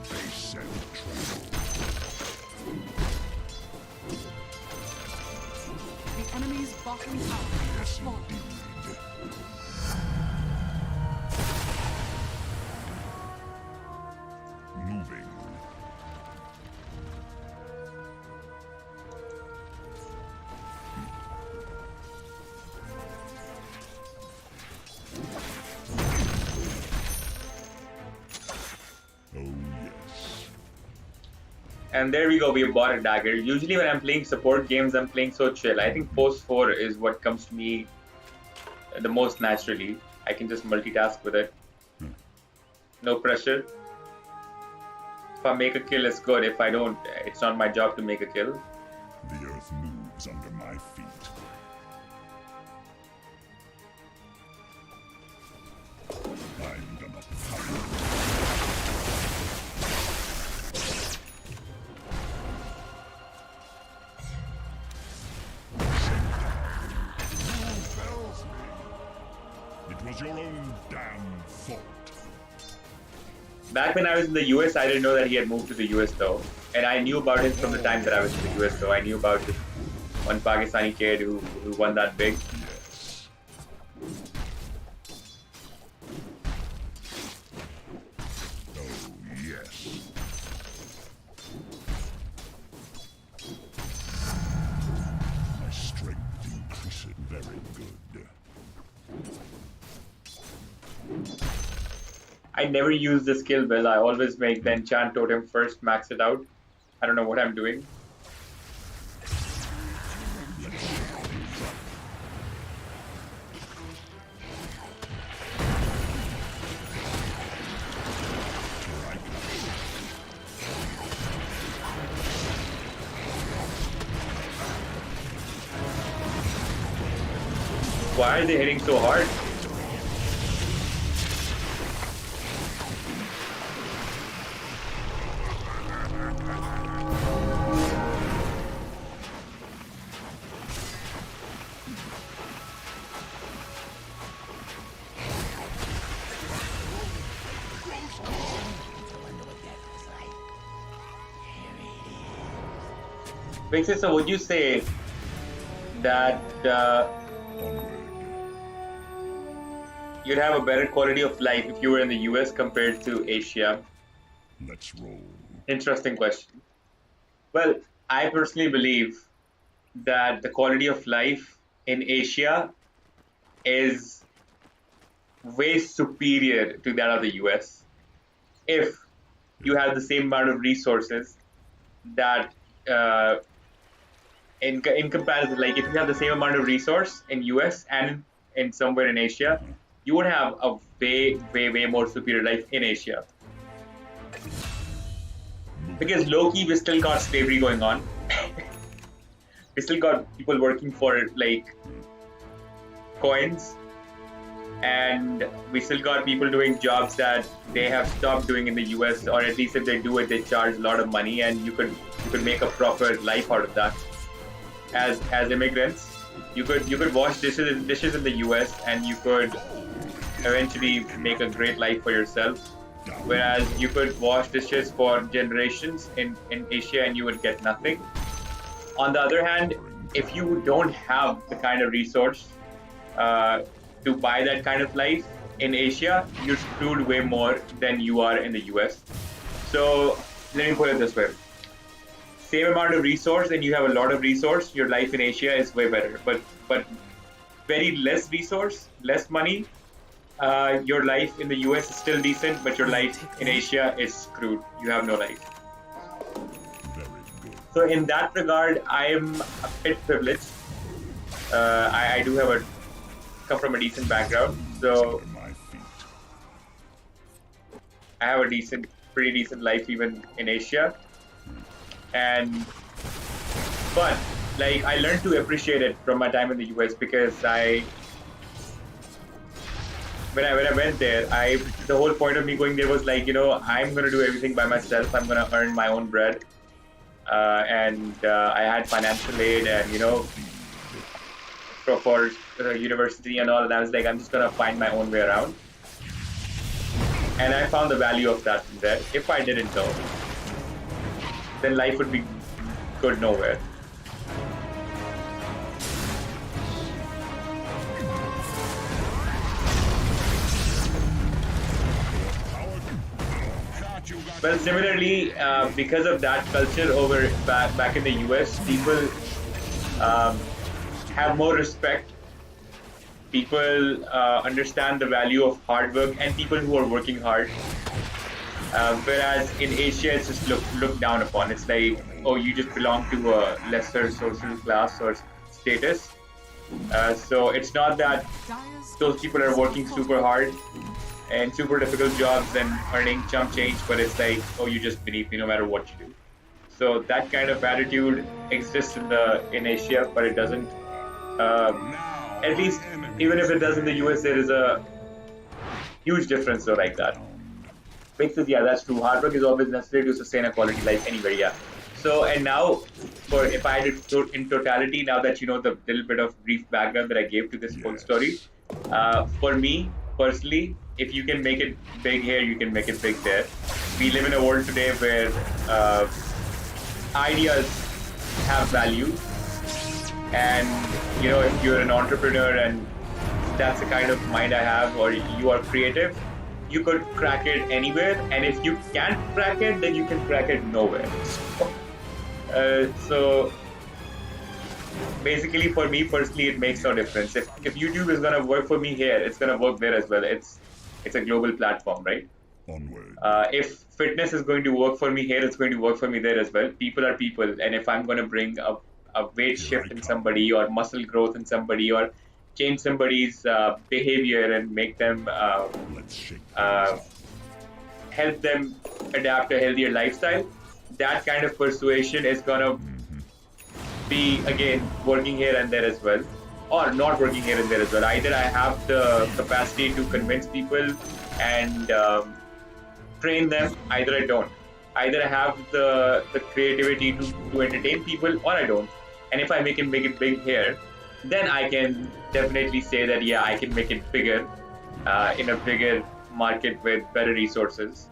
Base and tremble. The enemy's bottom tower has fallen. Moving. Oh yes. And there we go, we have bought a dagger. Usually when I'm playing support games, I'm playing so chill. I think post 4 is what comes to me the most naturally. I can just multitask with it. No pressure. If I make a kill, it's good. If I don't, it's not my job to make a kill. The earth moves under my feet. I'm gonna pound. Who fells me? It was your own damn fault. Back when I was in the US, I didn't know that he had moved to the US though. And I knew about him from the time that I was in the US though. I knew about this one Pakistani kid who won that big. Yes. Oh, yes. My strength increases. Very good. I never use the skill well. I always make the enchant totem first, max it out. I don't know what I'm doing. Why are they hitting so hard? Vixen, so would you say that you'd have a better quality of life if you were in the US compared to Asia? Let's roll. Interesting question. Well, I personally believe that the quality of life in Asia is way superior to that of the US. If you have the same amount of resources that in comparison, like if you have the same amount of resource in US and in somewhere in Asia, you would have a way more superior life in Asia. Because low-key, we still got slavery going on. We still got people working for like coins, and we still got people doing jobs that they have stopped doing in the US, or at least if they do it, they charge a lot of money, and you could make a proper life out of that. As immigrants, you could wash dishes in the US, and you could eventually make a great life for yourself. Whereas you could wash dishes for generations in Asia and you would get nothing. On the other hand, if you don't have the kind of resource to buy that kind of life in Asia, you're screwed way more than you are in the US. So let me put it this way. Same amount of resource and you have a lot of resource, your life in Asia is way better. But very less resource, less money, your life in the US is still decent, but your life in Asia is screwed. You have no life. So in that regard, I am a bit privileged. I do have come from a decent background, so I have a pretty decent life even in Asia. But like I learned to appreciate it from my time in the US because when I went there, the whole point of me going there was like, you know, I'm gonna do everything by myself. I'm gonna earn my own bread, and I had financial aid, and you know, for university and all. And I was like, I'm just gonna find my own way around, and I found the value of that there. If I didn't know, then life would be good nowhere. Well, similarly, because of that culture over back in the US, people have more respect. People understand the value of hard work and people who are working hard. Whereas in Asia, it's just looked down upon. It's like, oh, you just belong to a lesser social class or status. So it's not that those people are working super hard and super difficult jobs and earning chump change, but it's like, oh, you just beneath me no matter what you do. So that kind of attitude exists in Asia, but it doesn't. At least, even if it does in the US, there is a huge difference. So like that. Because yeah, that's true. Hard work is always necessary to sustain a quality life anywhere. Yeah. So and now, if I had it in totality, now that you know the little bit of brief background that I gave to this whole story, for me personally, if you can make it big here, you can make it big there. We live in a world today where ideas have value, and you know, if you're an entrepreneur and that's the kind of mind I have, or you are creative, you could crack it anywhere, and if you can't crack it, then you can crack it nowhere. So basically, for me personally, it makes no difference. If YouTube is gonna work for me here, it's gonna work there as well. It's It's a global platform, right? Onward. If fitness is going to work for me here, it's going to work for me there as well. People are people, and if I'm going to bring a weight Here shift I in come. somebody, or muscle growth in somebody, or change somebody's behavior and make them Let's shake things uh, up. help them adapt a healthier lifestyle, that kind of persuasion is going to be again working here and there as well, or not working here and there as well. Either I have the capacity to convince people and train them, either I don't. Either I have the creativity to entertain people, or I don't. And if I make it big here, then I can definitely say that yeah, I can make it bigger in a bigger market with better resources.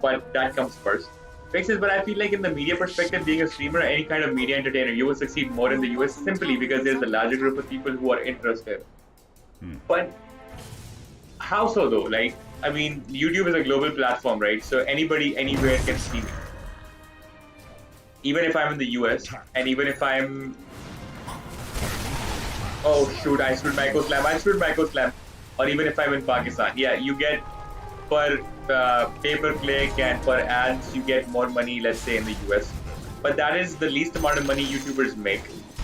But that comes first. Fixes, but I feel like in the media perspective, being a streamer, any kind of media entertainer, you will succeed more in the US simply because there's a larger group of people who are interested. But how so though? Like, I mean, YouTube is a global platform, right? So anybody, anywhere can see me. Even if I'm in the US, and even if I'm... Oh shoot, I stood Myco Slam. Or even if I'm in Pakistan. Yeah, you get per pay-per-click and per ads, you get more money, let's say, in the US. But that is the least amount of money YouTubers make.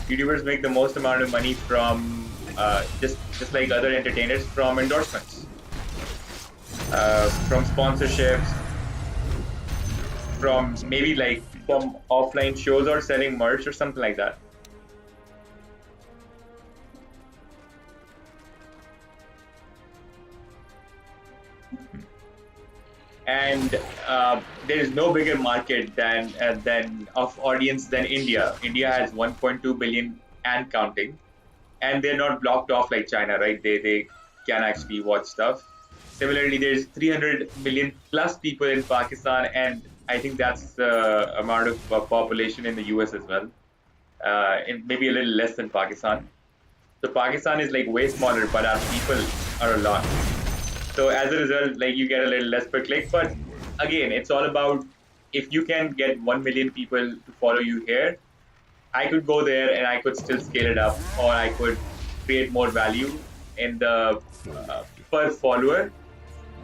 YouTubers make the most amount of money from, just like other entertainers, from endorsements. From sponsorships, from maybe like some offline shows or selling merch or something like that. And there is no bigger market than of audience than India. India has 1.2 billion and counting, and they're not blocked off like China, right? They can actually watch stuff. Similarly, there's 300 million plus people in Pakistan, and I think that's the amount of population in the US as well, and maybe a little less than Pakistan. So Pakistan is like way smaller, but our people are a lot. So as a result, like you get a little less per click. But again, it's all about if you can get 1 million people to follow you here, I could go there and I could still scale it up, or I could create more value in the per follower.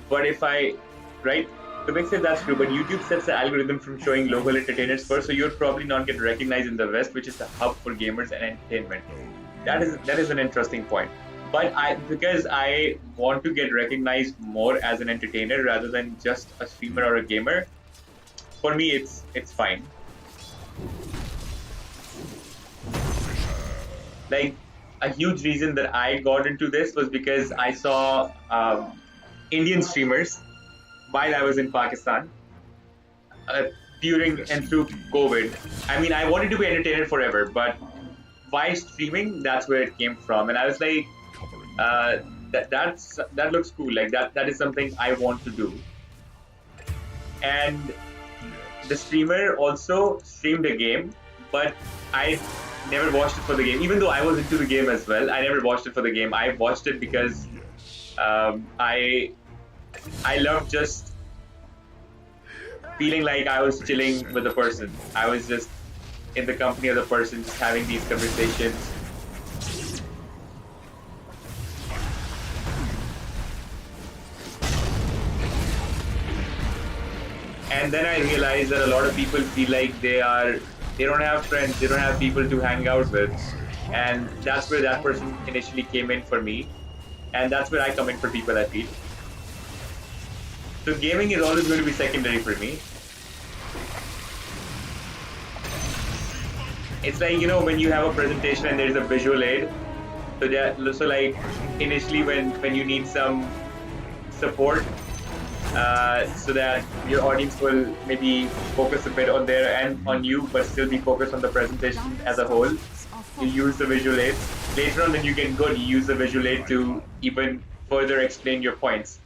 But if I, right, to make sense, that's true. But YouTube sets the algorithm from showing local entertainers first, so you'll probably not get recognized in the West, which is the hub for gamers and entertainment. That is an interesting point. But because I want to get recognized more as an entertainer rather than just a streamer or a gamer, for me it's fine. Like a huge reason that I got into this was because I saw Indian streamers while I was in Pakistan during and through COVID. I mean, I wanted to be an entertainer forever, but why streaming? That's where it came from, and I was like, that looks cool. Like that is something I want to do. And the streamer also streamed a game, but I never watched it for the game. Even though I was into the game as well, I never watched it for the game. I watched it because I love just feeling like I was chilling with the person. I was just in the company of the person, just having these conversations. And then I realized that a lot of people feel like they don't have friends, they don't have people to hang out with. And that's where that person initially came in for me. And that's where I come in for people, I feel. So gaming is always going to be secondary for me. It's like, you know, when you have a presentation and there's a visual aid. So like initially when you need some support, so that your audience will maybe focus a bit on there and on you, but still be focused on the presentation as a whole. You use the visual aid. Later on, when you get good, you use the visual aid to even further explain your points.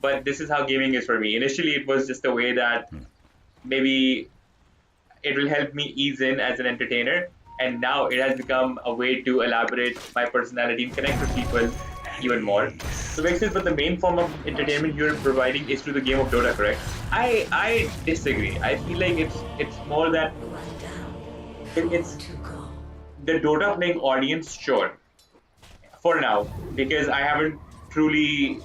But this is how gaming is for me. Initially, it was just a way that maybe it will help me ease in as an entertainer, and now it has become a way to elaborate my personality and connect with people even more. So makes sense, but the main form of entertainment you're providing is through the game of Dota, correct? I disagree. I feel like it's more that it's the Dota playing audience, sure, for now, because I haven't truly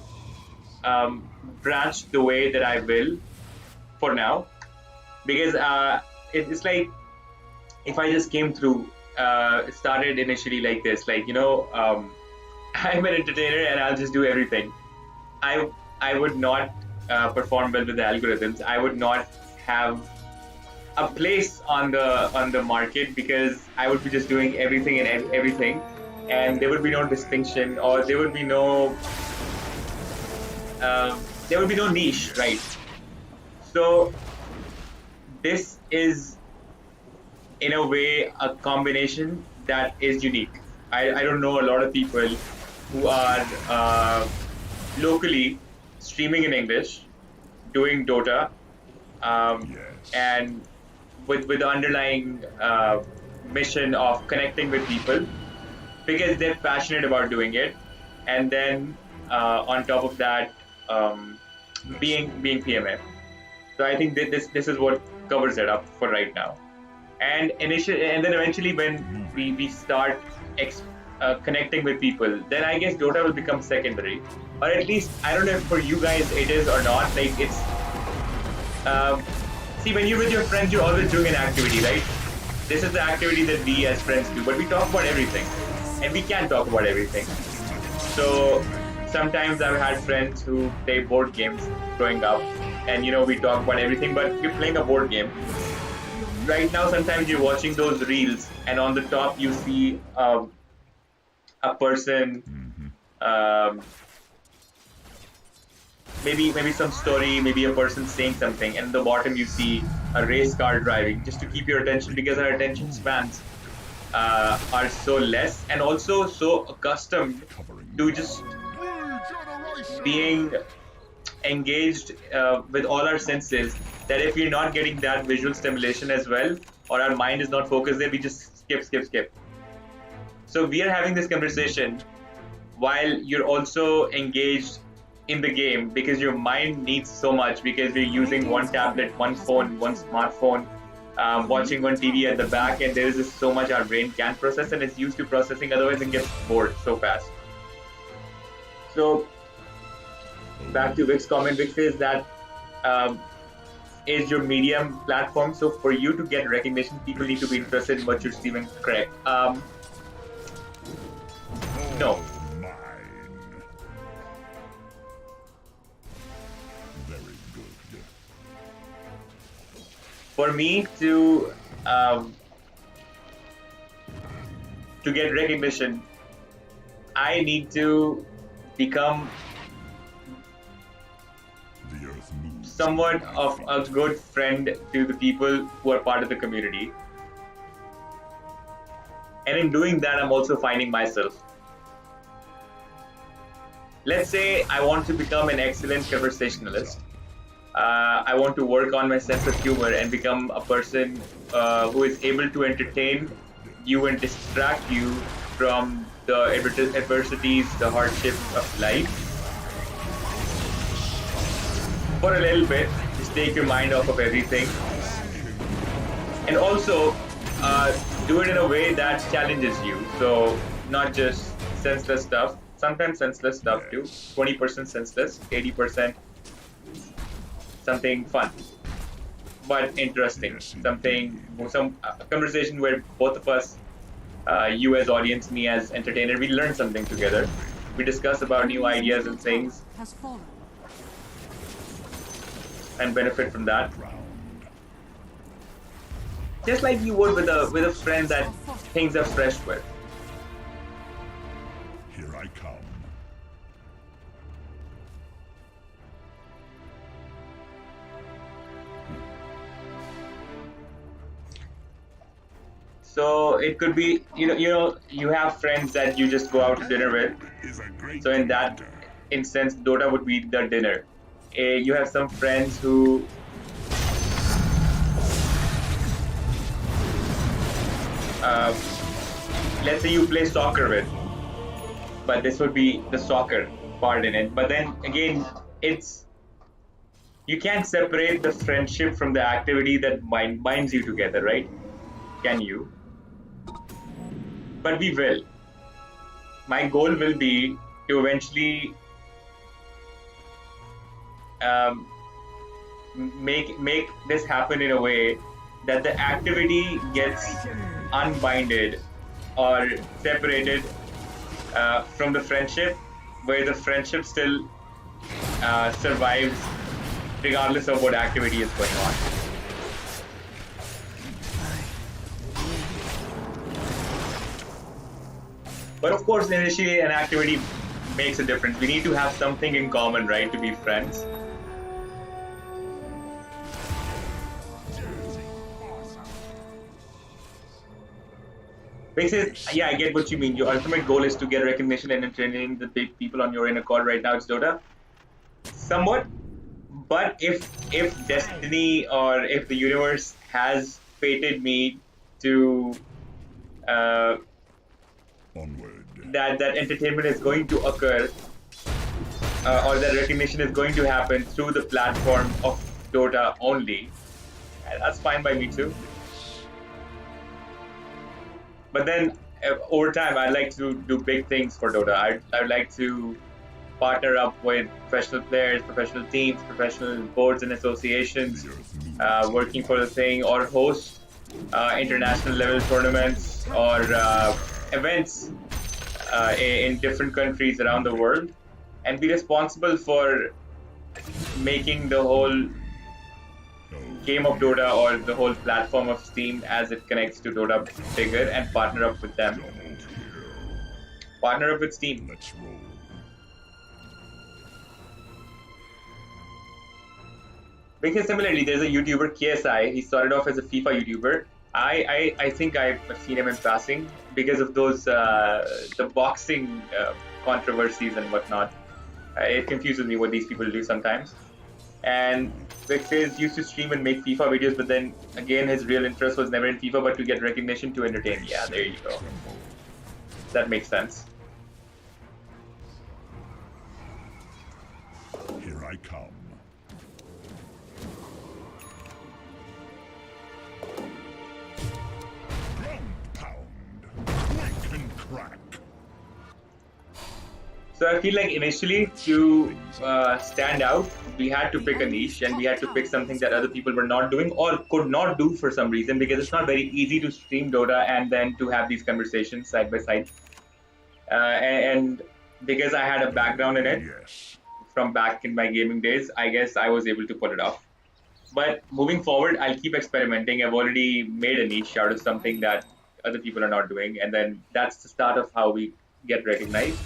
branched the way that I will for now, because it's like if I just came through, it started initially like this, like I'm an entertainer and I'll just do everything. I would not perform well with the algorithms. I would not have a place on the market because I would be just doing everything and everything, and there would be no distinction, or there would be no niche, right? So this is in a way a combination that is unique. I don't know a lot of people who are locally streaming in English, doing Dota, and with the underlying mission of connecting with people because they're passionate about doing it, and then on top of that, being PMF. So I think that this is what covers it up for right now. And then eventually when we start connecting with people, then I guess Dota will become secondary, or at least I don't know if for you guys it is or not. Like it's see, when you're with your friends, you're always doing an activity, right? This is the activity that we as friends do, but we talk about everything, and we can't talk about everything. So sometimes I've had friends who play board games growing up, and we talk about everything, but we're playing a board game. Right now, sometimes you're watching those reels, and on the top you see a person, maybe some story, maybe a person saying something, and at the bottom you see a race car driving, just to keep your attention, because our attention spans are so less, and also so accustomed to just being engaged with all our senses, that if we're not getting that visual stimulation as well, or our mind is not focused there, we just skip. So we are having this conversation while you're also engaged in the game, because your mind needs so much, because we're using one tablet, one phone, one smartphone, watching one TV at the back, and there is just so much our brain can't process, and it's used to processing, otherwise it gets bored so fast. So back to Vic's comment. Vic says that is your medium platform. So for you to get recognition, people need to be interested in what you're streaming. Correct. No. Very good. For me to get recognition, I need to become somewhat of a good friend to the people who are part of the community. And in doing that, I'm also finding myself. Let's say I want to become an excellent conversationalist. I want to work on my sense of humor and become a person who is able to entertain you and distract you from the adversities, the hardships of life. For a little bit, just take your mind off of everything. And also, do it in a way that challenges you. So, not just senseless stuff. Sometimes senseless stuff too. 20% senseless, 80% something fun, but interesting. Some conversation where both of us, you as audience, me as entertainer, we learn something together. We discuss about new ideas and things, Has fallen. and benefit from that. Just like you would with a friend that things are fresh with. Here I come. So it could be, you have friends that you just go out to dinner with. So in that instance, Dota would be the dinner. You have some friends who let's say you play soccer with, but this would be the soccer part in it. But then again, you can't separate the friendship from the activity that binds you together, right? Can you? But we will. My goal will be to eventually um, make this happen in a way that the activity gets unbinded or separated from the friendship, where the friendship still survives regardless of what activity is going on. But of course, initially an activity makes a difference. We need to have something in common, right, to be friends. Because, yeah, I get what you mean. Your ultimate goal is to get recognition and entertaining the big people on your inner core. Right now, it's Dota. Somewhat, but if destiny or if the universe has fated me to Onward. that entertainment is going to occur or that recognition is going to happen through the platform of Dota only, that's fine by me too. But then over time, I'd like to do big things for Dota. I'd like to partner up with professional players, professional teams, professional boards and associations working for the thing, or host international level tournaments or events in different countries around the world, and be responsible for making the whole game of Dota or the whole platform of Steam as it connects to Dota bigger, and partner up with them. Partner up with Steam. Let's roll. Because similarly, there's a YouTuber, KSI. He started off as a FIFA YouTuber. I think I've seen him in passing because of those the boxing controversies and whatnot. It confuses me what these people do sometimes. And Vixes used to stream and make FIFA videos, but then again, his real interest was never in FIFA, but to get recognition to entertain. Yeah, there you go. That makes sense. Here I come. Ground pound. Quick and crack. So I feel like initially to stand out, we had to pick a niche and we had to pick something that other people were not doing or could not do for some reason, because it's not very easy to stream Dota and then to have these conversations side by side. And because I had a background in it Yes. from back in my gaming days, I guess I was able to pull it off. But moving forward, I'll keep experimenting. I've already made a niche out of something that other people are not doing, and then that's the start of how we get recognized.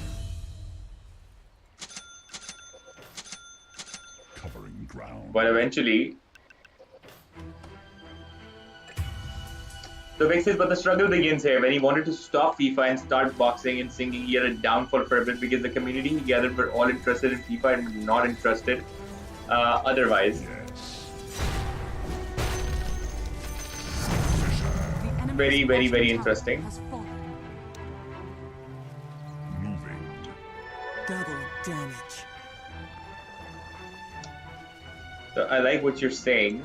Covering ground. But eventually, so Vic says, but the struggle begins here. When he wanted to stop FIFA and start boxing and singing, he had a downfall for a bit because the community he gathered were all interested in FIFA and not interested otherwise. Yes. Very, very, very interesting. Moving. Double damage. So I like what you're saying,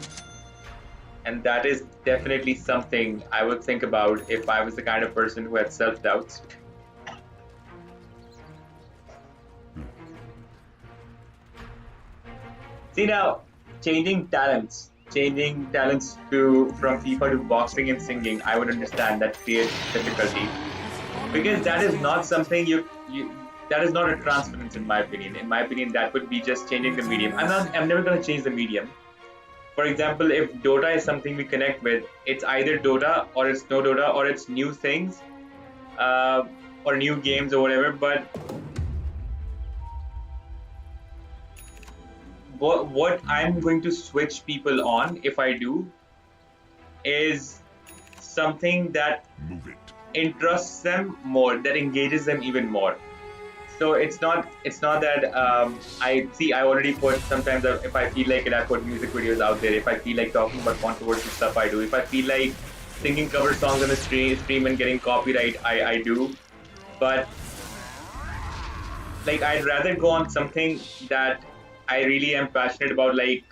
and that is definitely something I would think about if I was the kind of person who had self-doubts. See now, changing talents to from FIFA to boxing and singing, I would understand that creates difficulty, because that is not something that is not a transference in my opinion. In my opinion, that would be just changing the medium. I'm never going to change the medium. For example, if Dota is something we connect with, it's either Dota or it's no Dota or it's new things or new games or whatever. But what I'm going to switch people on, if I do, is something that Move it. interests them more, that engages them even more. So it's not that I already put, sometimes if I feel like it, I put music videos out there. If I feel like talking about controversial stuff, I do. If I feel like singing cover songs on the stream and getting copyright, I do. But like, I'd rather go on something that I really am passionate about, like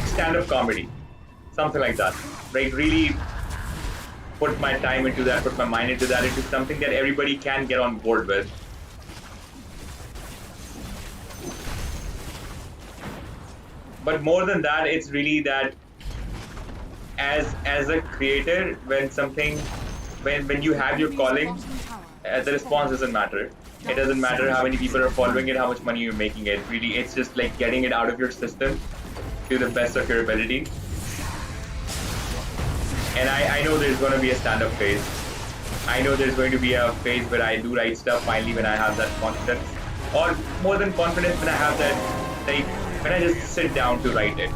stand-up comedy, something like that. Like, really put my time into that, put my mind into that, into something that everybody can get on board with. but more than that, it's really that as a creator, when you have your Enemy's calling, bottom tower the has response fallen. doesn't matter. It doesn't matter how many people are following it, how much money you're making it. Really, it's just like getting it out of your system to the best of your ability. And I know there's going to be a stand-up phase. I know there's going to be a phase where I do write stuff finally when I have that confidence. Or more than confidence, when I have that, like, when I just sit down to write it.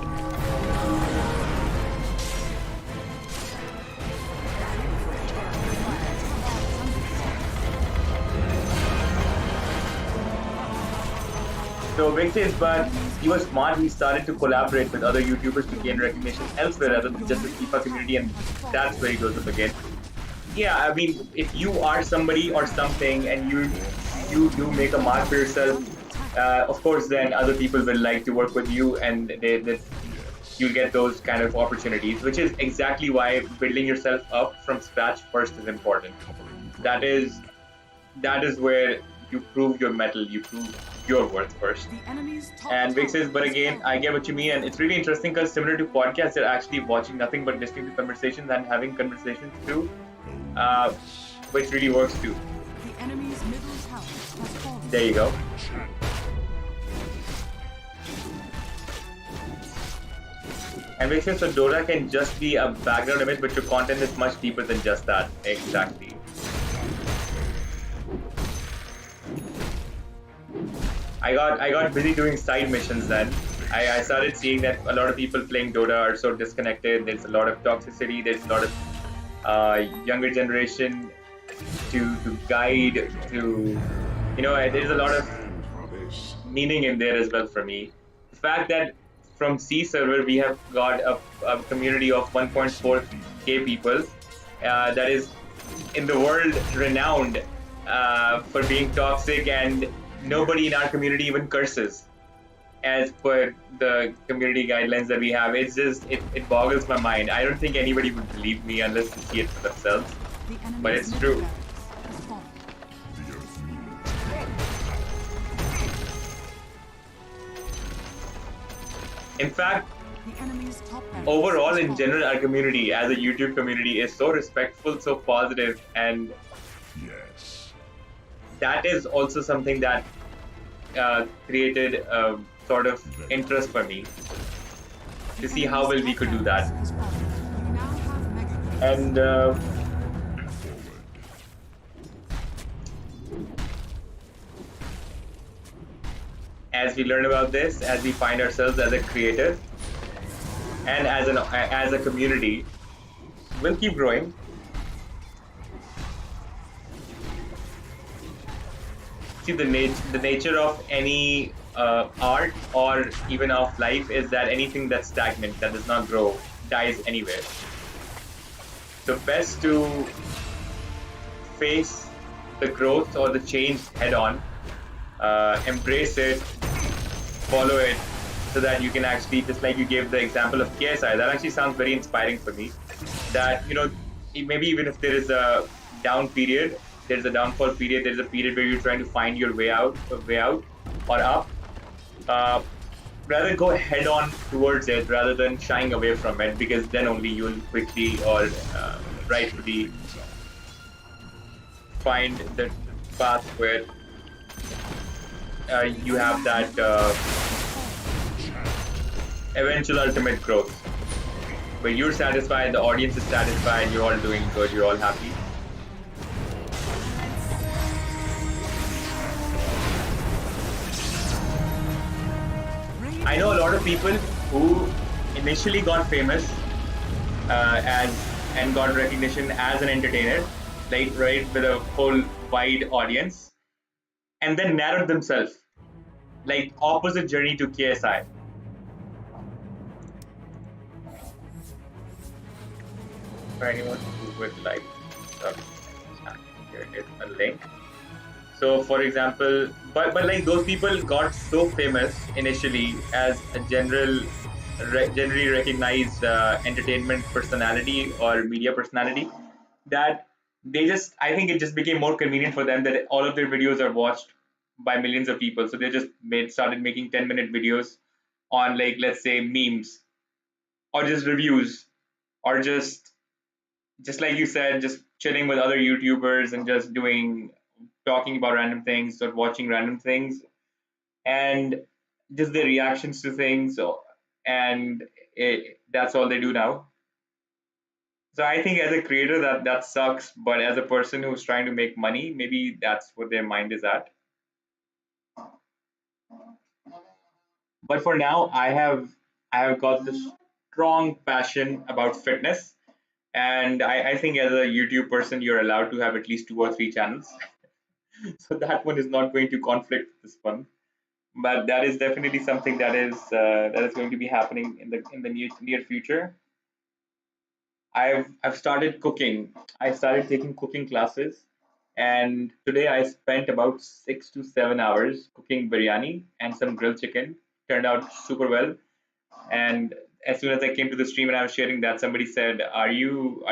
So Vic says, but he was smart. He started to collaborate with other YouTubers to gain recognition elsewhere rather than just the FIFA community, and that's where he goes up again. Yeah, I mean, if you are somebody or something and you do make a mark for yourself, of course, then other people will like to work with you, and you'll get those kind of opportunities, which is exactly why building yourself up from scratch first is important. That is that is where you prove your mettle, you prove your worth first. The enemy's top And Vic says, tower but has again, I fallen. get what you mean, and it's really interesting because similar to podcasts, they're actually watching nothing but listening to conversations and having conversations too, uh, which really works too. The enemy's middle tower has fallen. There you go. And Vic says, so Dota can just be a background image, but your content is much deeper than just that. Exactly. I got busy doing side missions then. I started seeing that a lot of people playing Dota are so disconnected. There's a lot of toxicity. There's a lot of younger generation to guide to, there's a lot of meaning in there as well for me. The fact that from C server we have got a community of 1.4k people that is in the world renowned for being toxic, and nobody in our community even curses as per the community guidelines that we have. It's just it boggles my mind. I don't think anybody would believe me unless they see it for themselves, The enemy's but it's middle true. barracks has fallen. The earth moves. In fact, The enemy's top barracks overall has in fallen. general, our community as a YouTube community is so respectful, so positive, and Yes. that is also something that created a sort of interest for me to see how well we could do that. Has fallen. You now have mega. And Forward. as we learn about this, as we find ourselves as a creator and as a community, we'll keep growing. See, the nature of any art or even of life is that anything that's stagnant, that does not grow, dies anywhere. So best to face the growth or the change head on, embrace it, follow it, so that you can actually, just like you gave the example of KSI, that actually sounds very inspiring for me. That, maybe even if there is a down period, there's a downfall period, there's a period where you're trying to find your way out or up, rather go head on towards it rather than shying away from it, because then only you'll quickly or rightfully find the path where you have that eventual ultimate growth, where you're satisfied, the audience is satisfied, you're all doing good, you're all happy. I know a lot of people who initially got famous and got recognition as an entertainer, like right with a whole wide audience, and then narrowed themselves, like opposite journey to KSI. For anyone who would like, here is a link. So, for example, but like those people got so famous initially as a generally recognized entertainment personality or media personality, that I think it just became more convenient for them that all of their videos are watched by millions of people. So they just started making 10-minute videos on, like, let's say memes or just reviews, or just like you said, just chilling with other YouTubers and just doing talking about random things or watching random things, and just their reactions to things. So, and that's all they do now. So I think as a creator that sucks, but as a person who's trying to make money, maybe that's what their mind is at. But for now, I have got this strong passion about fitness, and I think as a YouTube person, you're allowed to have at least 2 or 3 channels. So that one is not going to conflict with this one. But that is definitely something that is going to be happening in the near future. I've started cooking. I started taking cooking classes, and today I spent about 6 to 7 hours cooking biryani and some grilled chicken. Turned out super well. And as soon as I came to the stream and I was sharing that, somebody said, "Are you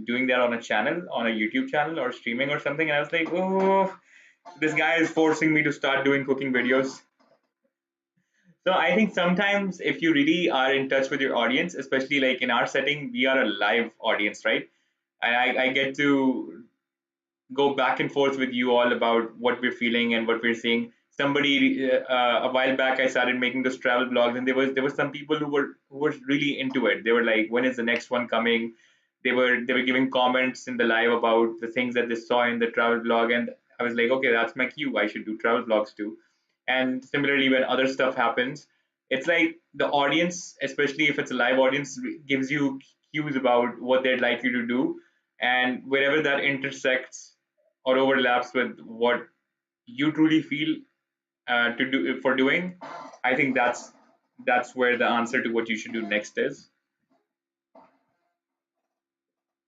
doing that on a channel, on a YouTube channel, or streaming or something?" And I was like, "Oh, this guy is forcing me to start doing cooking videos." So I think sometimes if you really are in touch with your audience, especially like in our setting, we are a live audience, right? And I get to go back and forth with you all about what we're feeling and what we're seeing. Somebody a while back, I started making those travel blogs, and there were some people who were really into it. They were like, "When is the next one coming?" They were giving comments in the live about the things that they saw in the travel blog, and I was like, "Okay, that's my cue. I should do travel blogs too." And similarly, when other stuff happens, it's like the audience, especially if it's a live audience, gives you cues about what they'd like you to do, and wherever that intersects or overlaps with what you truly feel to do for doing, I think that's where the answer to what you should do next is.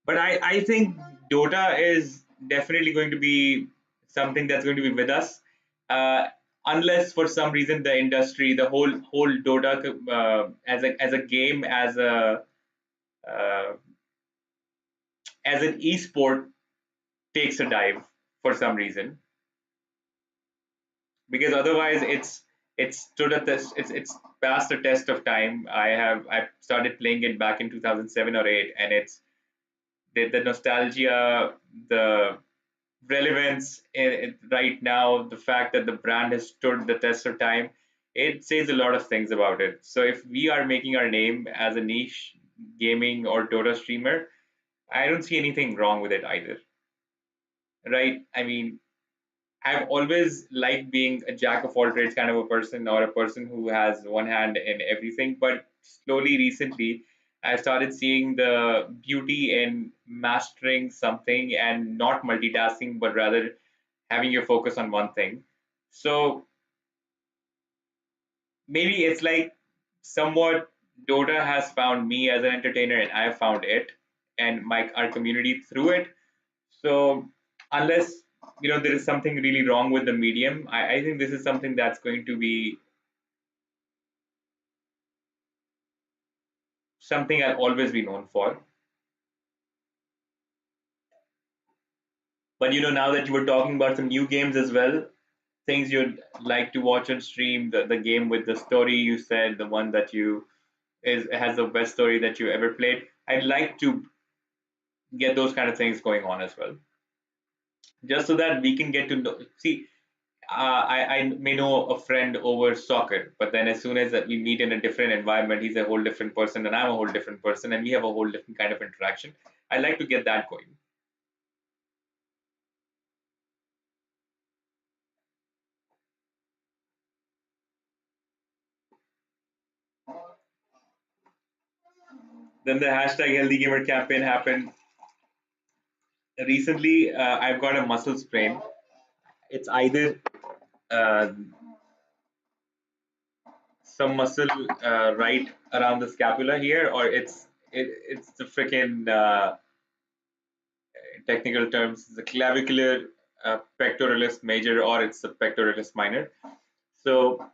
But I think Dota is definitely going to be something that's going to be with us, uh, unless for some reason the industry, the whole Dota as a game, uh, as an esport takes a dive for some reason, because otherwise it's stood at this it's passed the test of time. I started playing it back in 2007 or 8, and it's the nostalgia, the relevance right now, the fact that the brand has stood the test of time, it says a lot of things about it. So if we are making our name as a niche gaming or Dota streamer, I don't see anything wrong with it either, right? I mean, I've always liked being a jack of all trades kind of a person, or a person who has one hand in everything. But slowly recently, I started seeing the beauty in mastering something and not multitasking, but rather having your focus on one thing. So maybe it's like somewhat Dota has found me as an entertainer, and I have found it and my our community through it. So unless there is something really wrong with the medium, I think this is something that's going to be something I'll always be known for. But now that you were talking about some new games as well, things you'd like to watch on stream, the game with the story, you said the one that you is has the best story that you ever played. I'd like to get those kind of things going on as well, just so that we can get to know. See, I may know a friend over soccer, but then as soon as that we meet in a different environment, he's a whole different person, and I'm a whole different person, and we have a whole different kind of interaction. I like to get that going. Then the hashtag healthy gamer campaign happened recently. I've got a muscle sprain. It's either uh, some muscle right around the scapula here, or it's the freaking technical terms, the clavicular pectoralis major, or it's the pectoralis minor. So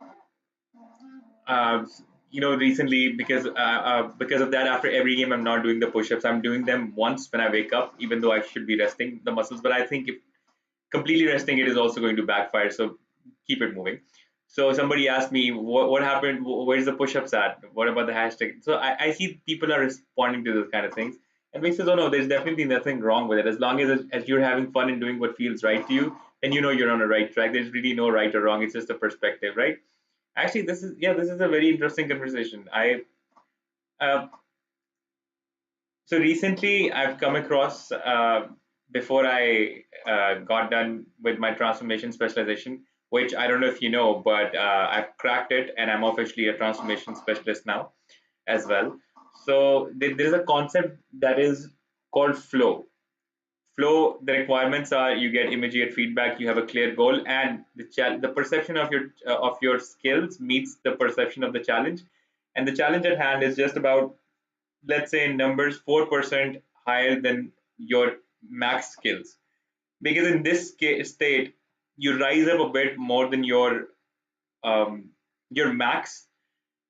uh, recently, because of that, after every game I'm not doing the push-ups. I'm doing them once when I wake up, even though I should be resting the muscles. But I think if completely resting it is also going to backfire, so keep it moving. So somebody asked me what happened, where's the push-ups at, what about the hashtag? So I see people are responding to those kind of things, and makes us, oh no, there's definitely nothing wrong with it. As long as you're having fun and doing what feels right to you, then you know you're on the right track. There's really no right or wrong. It's just a perspective, right? Actually, this is a very interesting conversation. I uh, So recently I've come across, before I got done with my transformation specialization, which I don't know if you know, but I've cracked it and I'm officially a transformation specialist now as well. So there's a concept that is called flow. Flow, the requirements are you get immediate feedback, you have a clear goal, and the perception of your skills meets the perception of the challenge. And the challenge at hand is just about, let's say in numbers, 4% higher than your max skills, because in this state you rise up a bit more than um, your max,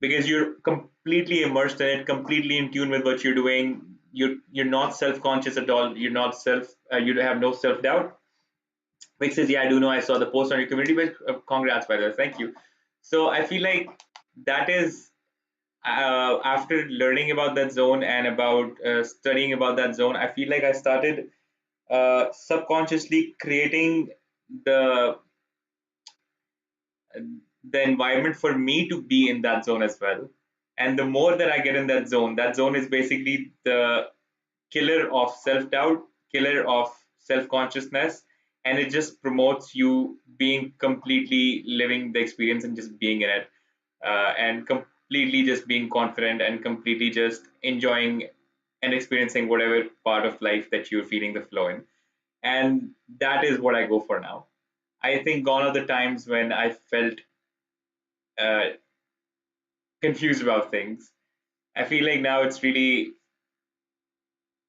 because you're completely immersed in it, completely in tune with what you're doing. You're not self-conscious at all. You're not you have no self-doubt. Vic says, yeah, I do know, I saw the post on your community page. Congrats, by the way, thank you. So I feel like that is, after learning about that zone and about studying about that zone, I feel like I started subconsciously creating the the environment for me to be in that zone as well. And the more that I get in that zone is basically the killer of self doubt, killer of self consciousness, and it just promotes you being completely living the experience and just being in it, and completely just being confident and completely just enjoying and experiencing whatever part of life that you're feeling the flow in. And that is what I go for now. I think gone are the times when I felt uh, confused about things. I feel like now it's really,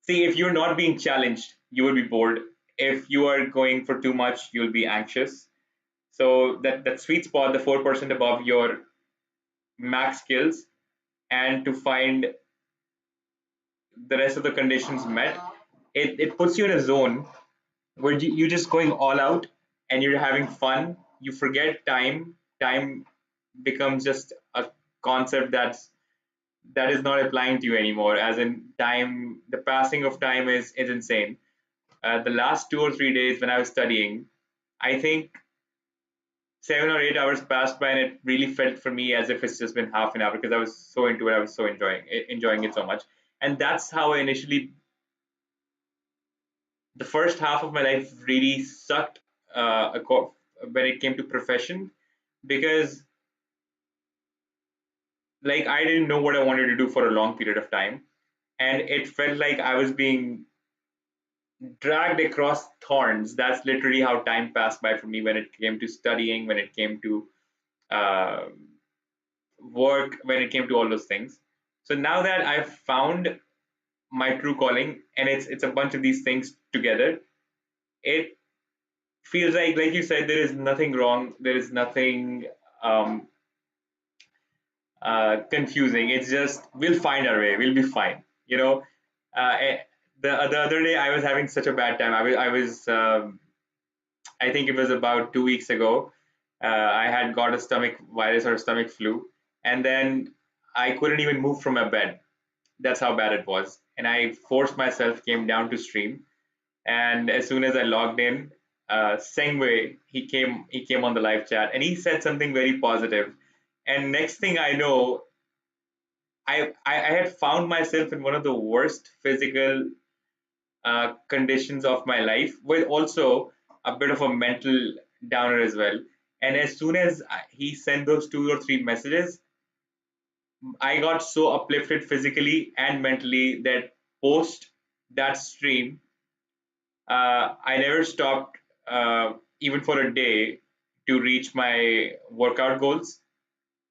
see, if you're not being challenged, you will be bored. If you are going for too much, you'll be anxious. So that sweet spot, the 4% above your max skills, and to find the rest of the conditions met, it puts you in a zone where you're just going all out and you're having fun. You forget time. Time becomes just a concept that is not applying to you anymore. As in time, the passing of time is insane. The last 2 or 3 days when I was studying, I think 7 or 8 hours passed by, and it really felt for me as if it's just been half an hour because I was so into it. I was so enjoying it so much, and that's how I initially, the first half of my life really sucked, when it came to profession, because like I didn't know what I wanted to do for a long period of time, and it felt like I was being dragged across thorns. That's literally how time passed by for me when it came to studying, when it came to uh, work, when it came to all those things. So now that I've found my true calling, and it's a bunch of these things together, it feels like you said, there is nothing wrong, there is nothing um, confusing. It's just we'll find our way, we'll be fine, you know. The other day I was having such a bad time. I think it was about 2 weeks ago. I had got a stomach virus or a stomach flu, and then I couldn't even move from my bed. That's how bad it was. And I forced myself, came down to stream, and as soon as I logged in, Sengwei, he came on the live chat and he said something very positive. And next thing I know, I had found myself in one of the worst physical conditions of my life, with also a bit of a mental downer as well. And as soon as he sent those 2 or 3 messages, I got so uplifted physically and mentally that post that stream, I never stopped, even for a day, to reach my workout goals.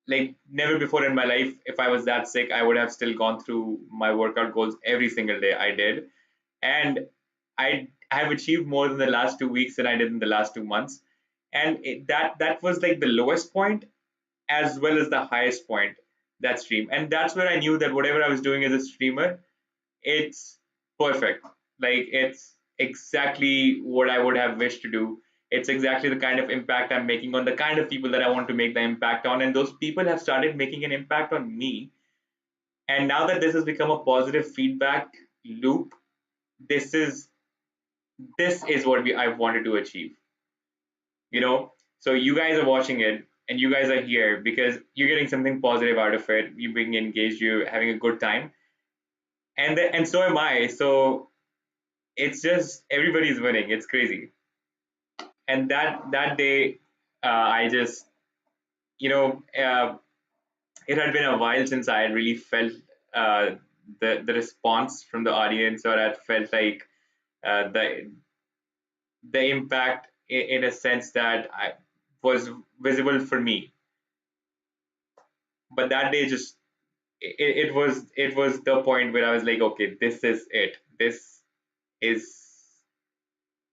Like never before in my life, if I was that sick, I would have still gone through my workout goals every single day. I did, and I have achieved more than the last 2 weeks than I did in the last 2 months. And that was like the lowest point as well as the highest point, that stream. And that's where I knew that whatever I was doing as a streamer, it's perfect. Like it's exactly what I would have wished to do. It's exactly the kind of impact I'm making on the kind of people that I want to make the impact on. And those people have started making an impact on me. And now that this has become a positive feedback loop, this is what I've wanted to achieve. You know, so you guys are watching it and you guys are here because you're getting something positive out of it. You're being engaged, you're having a good time, and so am I. So it's just everybody's winning. It's crazy. And that day, I just it had been a while since I had really felt uh, the response from the audience, or I felt like the impact in a sense that I was visible for me. But that day just it was the point where I was like, okay, this is it. This is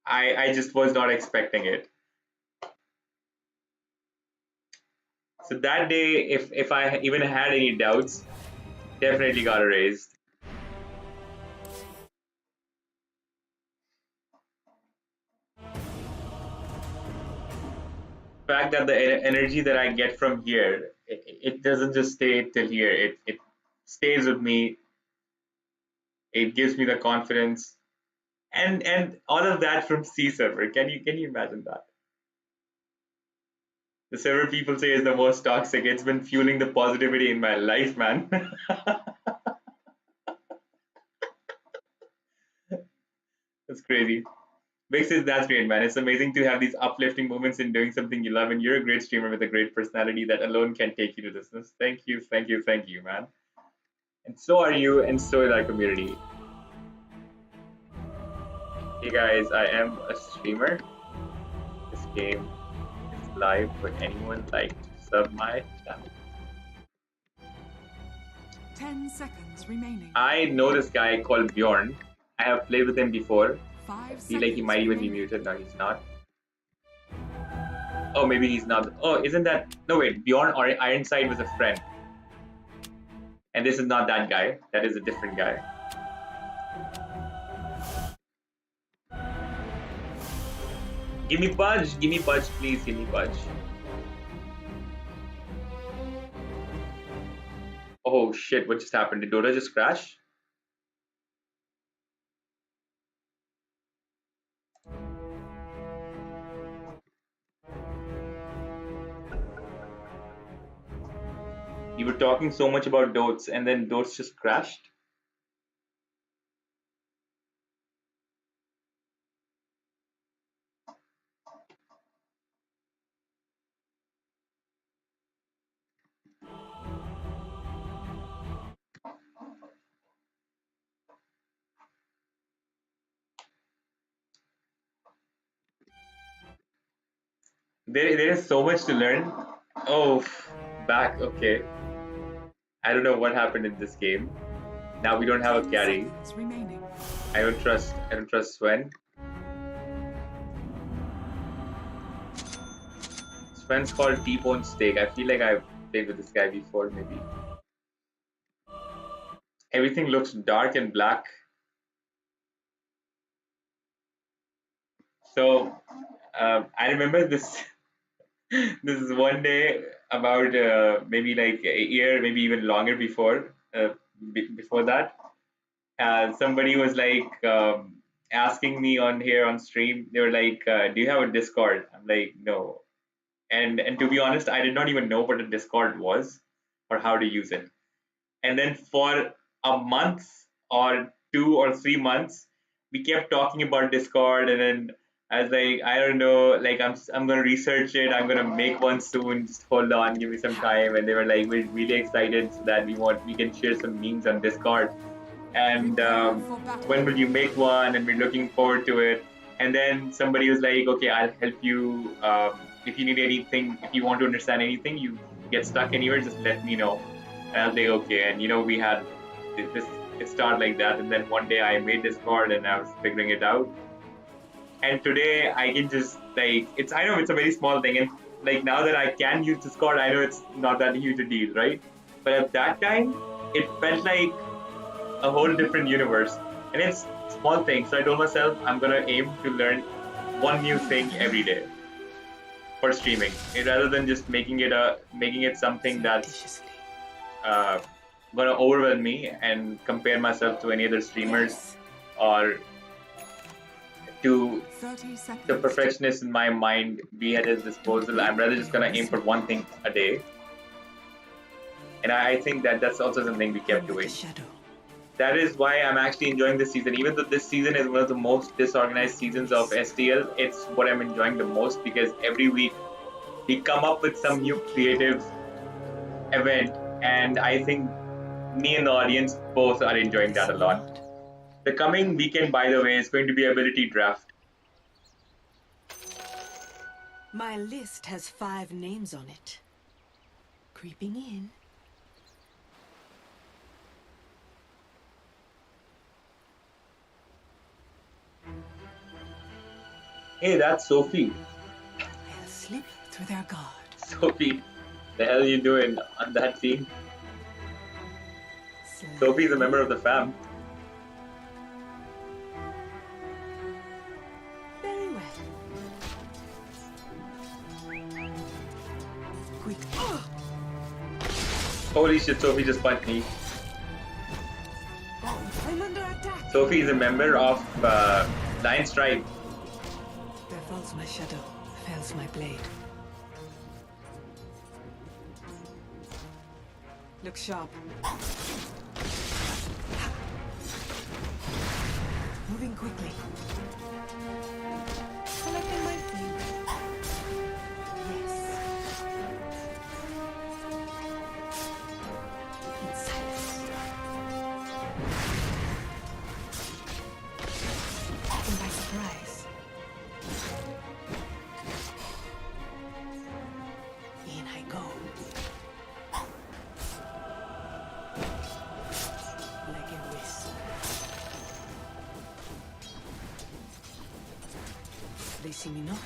I just was not expecting it. So that day, if I even had any doubts, definitely got erased. The fact that the energy that I get from here, it doesn't just stay till here. It stays with me. It gives me the confidence, and all of that from C server. Can you imagine that? The server people say is the most toxic. It's been fueling the positivity in my life, man. That's crazy. Vic says that's great, man. It's amazing to have these uplifting moments in doing something you love, and you're a great streamer with a great personality that alone can take you to distance. Thank you, thank you, thank you, man. And so are you, and so is our community. Hey guys, I am a streamer. This game is live. Would anyone like to sub my channel? 10 seconds remaining. I know this guy called Bjorn. I have played with him before. 5 I feel like he might even be remaining. muted. No, he's not. Oh, maybe he's not. Oh, isn't that? No, wait. Bjorn or Ironside was a friend. And this is not that guy. That is a different guy. Give me Pudge, please, give me Pudge. Oh shit, what just happened? Did Dota just crash? You were talking so much about Dots and then Dots just crashed? There is so much to learn. Oh, back, okay. I don't know what happened in this game. Now we don't have a 10 carry. seconds remaining. I don't trust Sven. Sven's called T-Bone Steak. I feel like I've played with this guy before, maybe. Everything looks dark and black. So I remember this. This is one day about maybe like a year, maybe even longer before. Before that, somebody was like asking me on here on stream. They were like, "Do you have a Discord?" I'm like, "No." And to be honest, I did not even know what a Discord was or how to use it. And then for a month or 2 or 3 months, we kept talking about Discord, and then I was like, I don't know, like I'm gonna research it. I'm gonna make one soon. Just hold on, give me some time. And they were like, we're really excited so that we can share some memes on Discord. And when will you make one? And we're looking forward to it. And then somebody was like, okay, I'll help you. If you need anything, if you want to understand anything, you get stuck anywhere, just let me know. And I was like, okay. And we had this it started like that. And then one day I made Discord and I was figuring it out. And today I can just I know it's a very small thing, and like now that I can use Discord, I know it's not that huge a deal, right? But at that time, it felt like a whole different universe, and it's small things. So I told myself I'm gonna aim to learn one new thing every day for streaming, rather than just making it something that's uh, gonna overwhelm me and compare myself to any other streamers or to 30 seconds. the perfectionist in my mind be at his disposal. I'm rather just gonna aim for one thing a day, and I think that that's also something we kept doing. That is why I'm actually enjoying this season. Even though this season is one of the most disorganized seasons of STL, it's what I'm enjoying the most because every week we come up with some new creative event, and I think me and the audience both are enjoying that a lot. The coming weekend, by the way, is going to be ability draft. My list has 5 names on it. Creeping in. Hey, that's Sophie. I'll slip through their guard. Sophie, the hell are you doing on that team? Sophie's a member of the fam. Very well. Quick. Holy shit, Sophie just punched me. I'm under attack. Sophie is a member of Lion's Tribe. There falls my shadow, fails my blade. Look sharp. Moving quickly. Selecting my thing. Yes. In silence. Taken by surprise. In I go. Like a wisp. They see me not.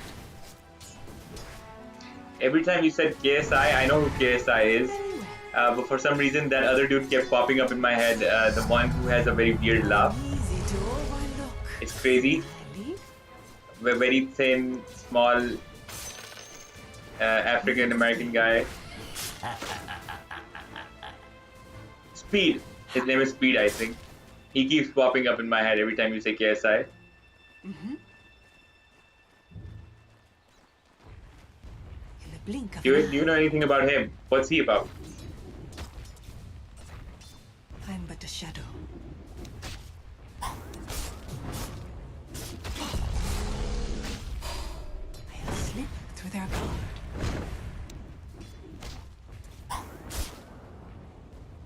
Every time you said KSI, I know who KSI is. Very well. But for some reason, that other dude kept popping up in my head. The one who has a very weird laugh. Easy to overlook. It's crazy. Ali? A very thin, small African American guy. Speed. His name is Speed, I think. He keeps popping up in my head every time you say KSI. Mm-hmm. In the blink of Do an you know anything about him? What's he about? eye, I'm but a shadow. I'll slip through their guard.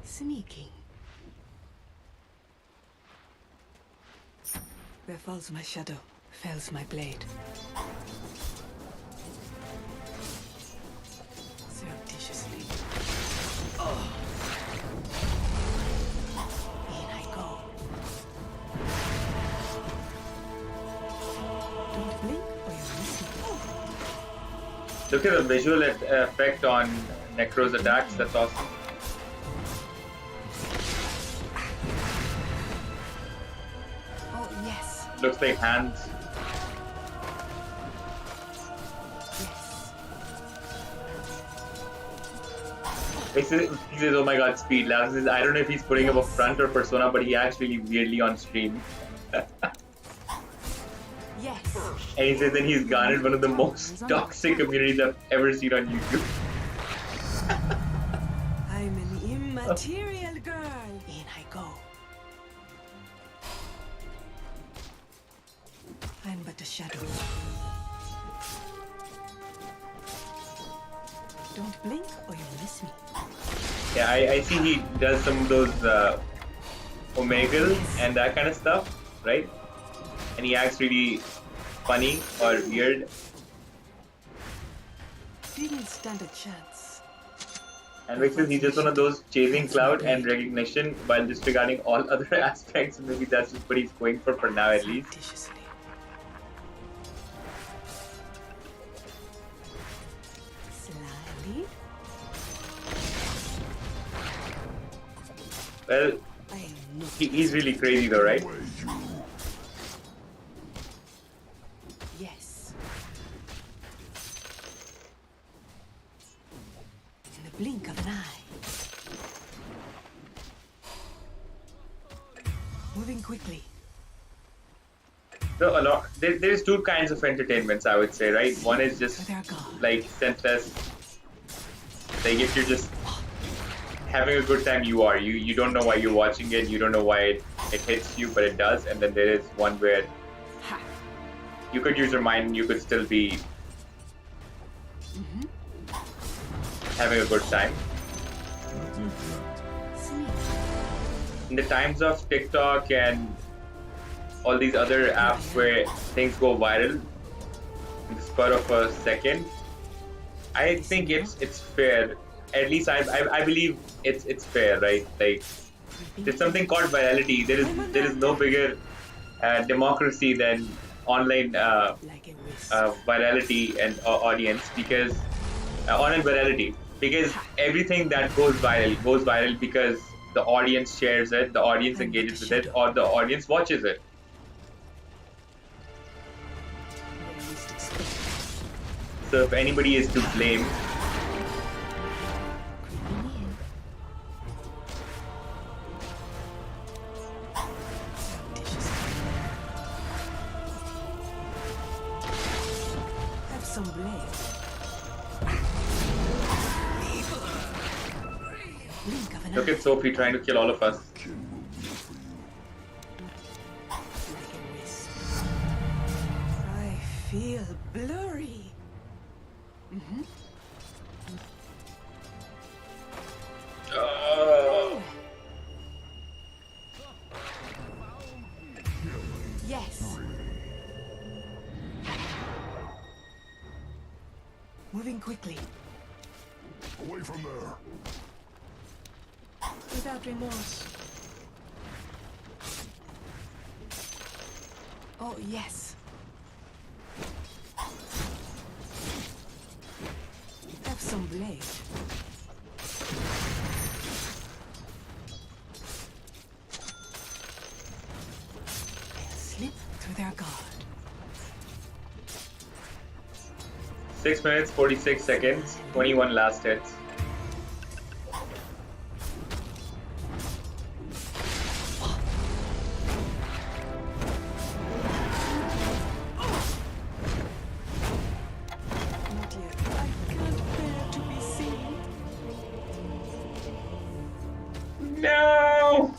Sneaking. Where falls my shadow, fells my blade. Surreptitiously. In I go. Don't blink or you'll miss me. Look at the visual effect on Necro's attacks. That's awesome. Oh, yes. Looks like hands. Yes. He says, "Oh my God, Speed." Last says, I don't know if he's putting up a front or persona, but he acts really weirdly on stream. Yes. And he says that he's garnered one of the most toxic communities I've ever seen on YouTube. I'm an immaterial girl. In I go. I'm but a shadow. Don't blink or you'll miss me. Yeah, I see he does some of those Omegle and that kind of stuff, right? And he acts really funny or weird. Didn't stand a chance. And because he's just one of those chasing clout and recognition while disregarding all other aspects. Maybe that's just what he's going for now, at least. Surreptitiously. Slyly. Well, I am not. he's really crazy though, right? Yes. blink of an eye. Moving quickly. So there's two kinds of entertainments, I would say, right? One is just With our God. like senseless. Like if you're just having a good time, you don't know why you're watching it, you don't know why it hits you, but it does. And then there is one where Ha. you could use your mind and you could still be having a good time. Sneak. In the times of TikTok and all these other apps where things go viral in the spur of a second, I think it's fair. At least I believe it's fair, right? Like there's something called virality. There is no bigger democracy than online Like a wisp. virality and audience, because online virality, because everything that goes viral because the audience shares it, the audience engages with it, or the audience watches it. Where least expected. So if anybody is to blame, Creeping in. Surreptitious. Have some blade. Blink of an look eye. at Sophie trying to kill all of us. Like a wisp. I feel blurry. Oh. Yes. Moving quickly. Away from there. Without remorse. Oh, yes. Have some blade. They'll slip through their guard. 6 minutes 46 seconds, 21 last hits. Not yet. I can't bear to be seen. No!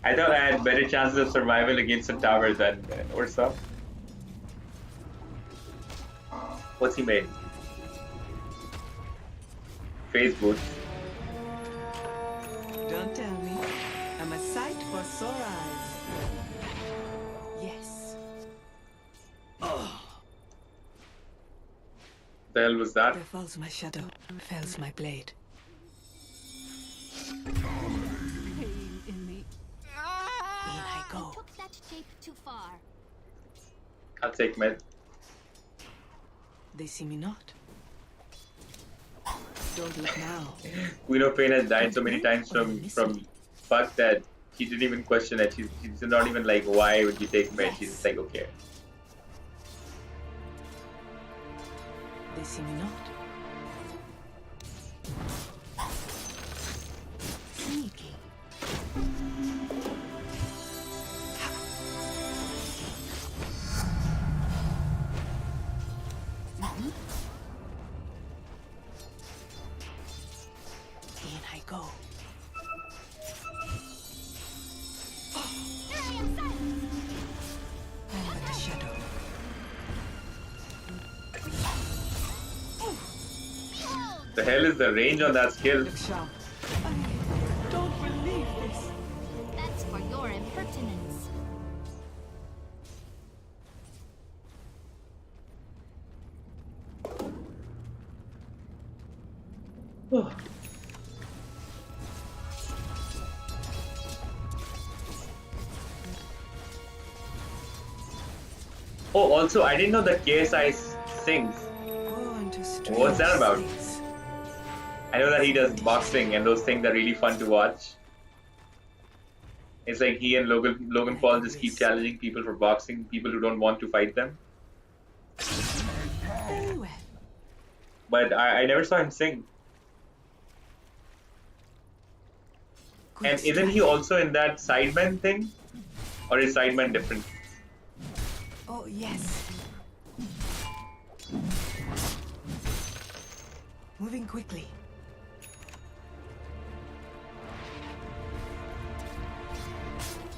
I thought I had better chances of survival against a tower than Ursa. What's he made? Phase boots. Don't tell me. I'm a sight for sore eyes. Yes. The hell was that? There falls my shadow, fells my blade. Pain in the. In I go. Took that shape too far. I'll take mid. They see me not. Don't look now. Queen of Pain has died so many times from fuck that she didn't even question it. She's not even like, why would you take mid? She's just like, okay. They see me not. Sneaky. In I go. Here I am, son. I'm but a shadow. Behold, The hell is the range on that skill? Look sharp. I don't believe this. that's for your impertinence. Oh, also, I didn't know that KSI sings. Go into What's that strange about? states. I know that he does boxing, and those things are really fun to watch. It's like he and Logan Paul just keep challenging people for boxing, people who don't want to fight them. Very well. but I never saw him sing. Good And isn't he strike. also in that Sidemen thing? Or is Sidemen different? Oh, yes. Moving quickly.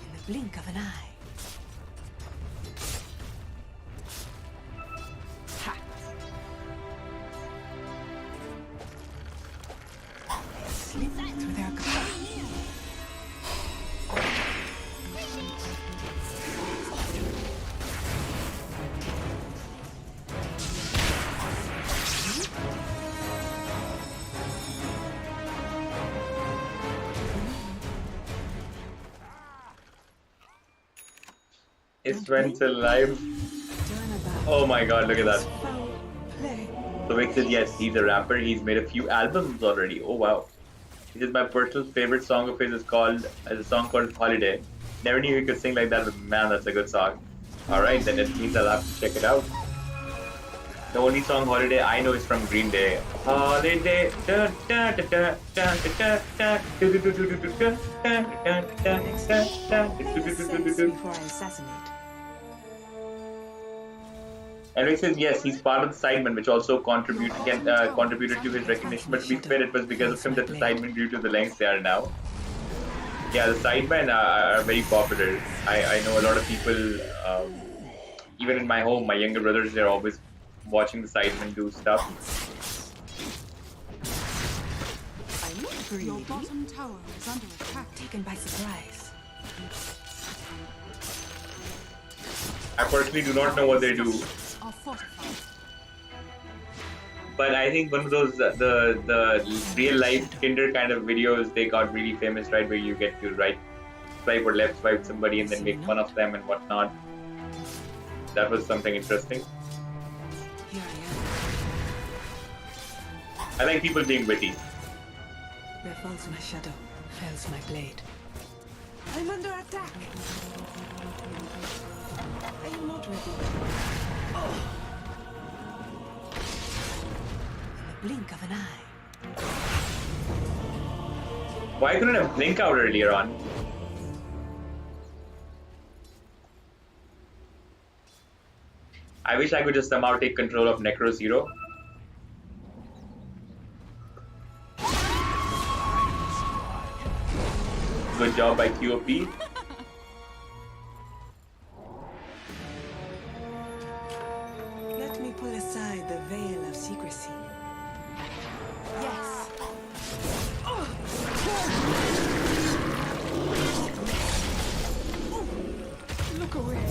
In the blink of an eye. Ha! They slip through their guard. Is Sven's alive? Turnabout. Oh my god, look at that. Foul play. So Vic says yes, he's a rapper. He's made a few albums already. Oh wow. He says my personal favorite song of his is a song called Holiday. Never knew he could sing like that, but man, that's a good song. Alright, then it means I'll have to check it out. The only song Holiday I know is from Green Day. Holiday. Before I assassinate. And Vic says yes, he's part of the Sidemen, which also contributed to his recognition. But to be fair, it was because of him that the Sidemen grew to the lengths they are now. Yeah, the Sidemen are very popular. I know a lot of people, even in my home, my younger brothers, they're always watching the Sidemen do stuff. I'm not Your greedy. bottom tower is under attack. Taken by surprise. I personally do not know what they do, Are fortified. but I think one of those the real life Tinder kind of videos they got really famous, right? Where you get to right swipe or left swipe somebody and then make fun of them and whatnot. That was something interesting. Here I I like people being witty. am. Where falls my shadow, fells my blade. I'm under attack. I am not ready. In the blink of an eye. Why couldn't I blink out earlier on? I wish I could just somehow take control of Necro Zero. Good job by QOP. Let me pull aside the veil of secrecy. Yes. Look away.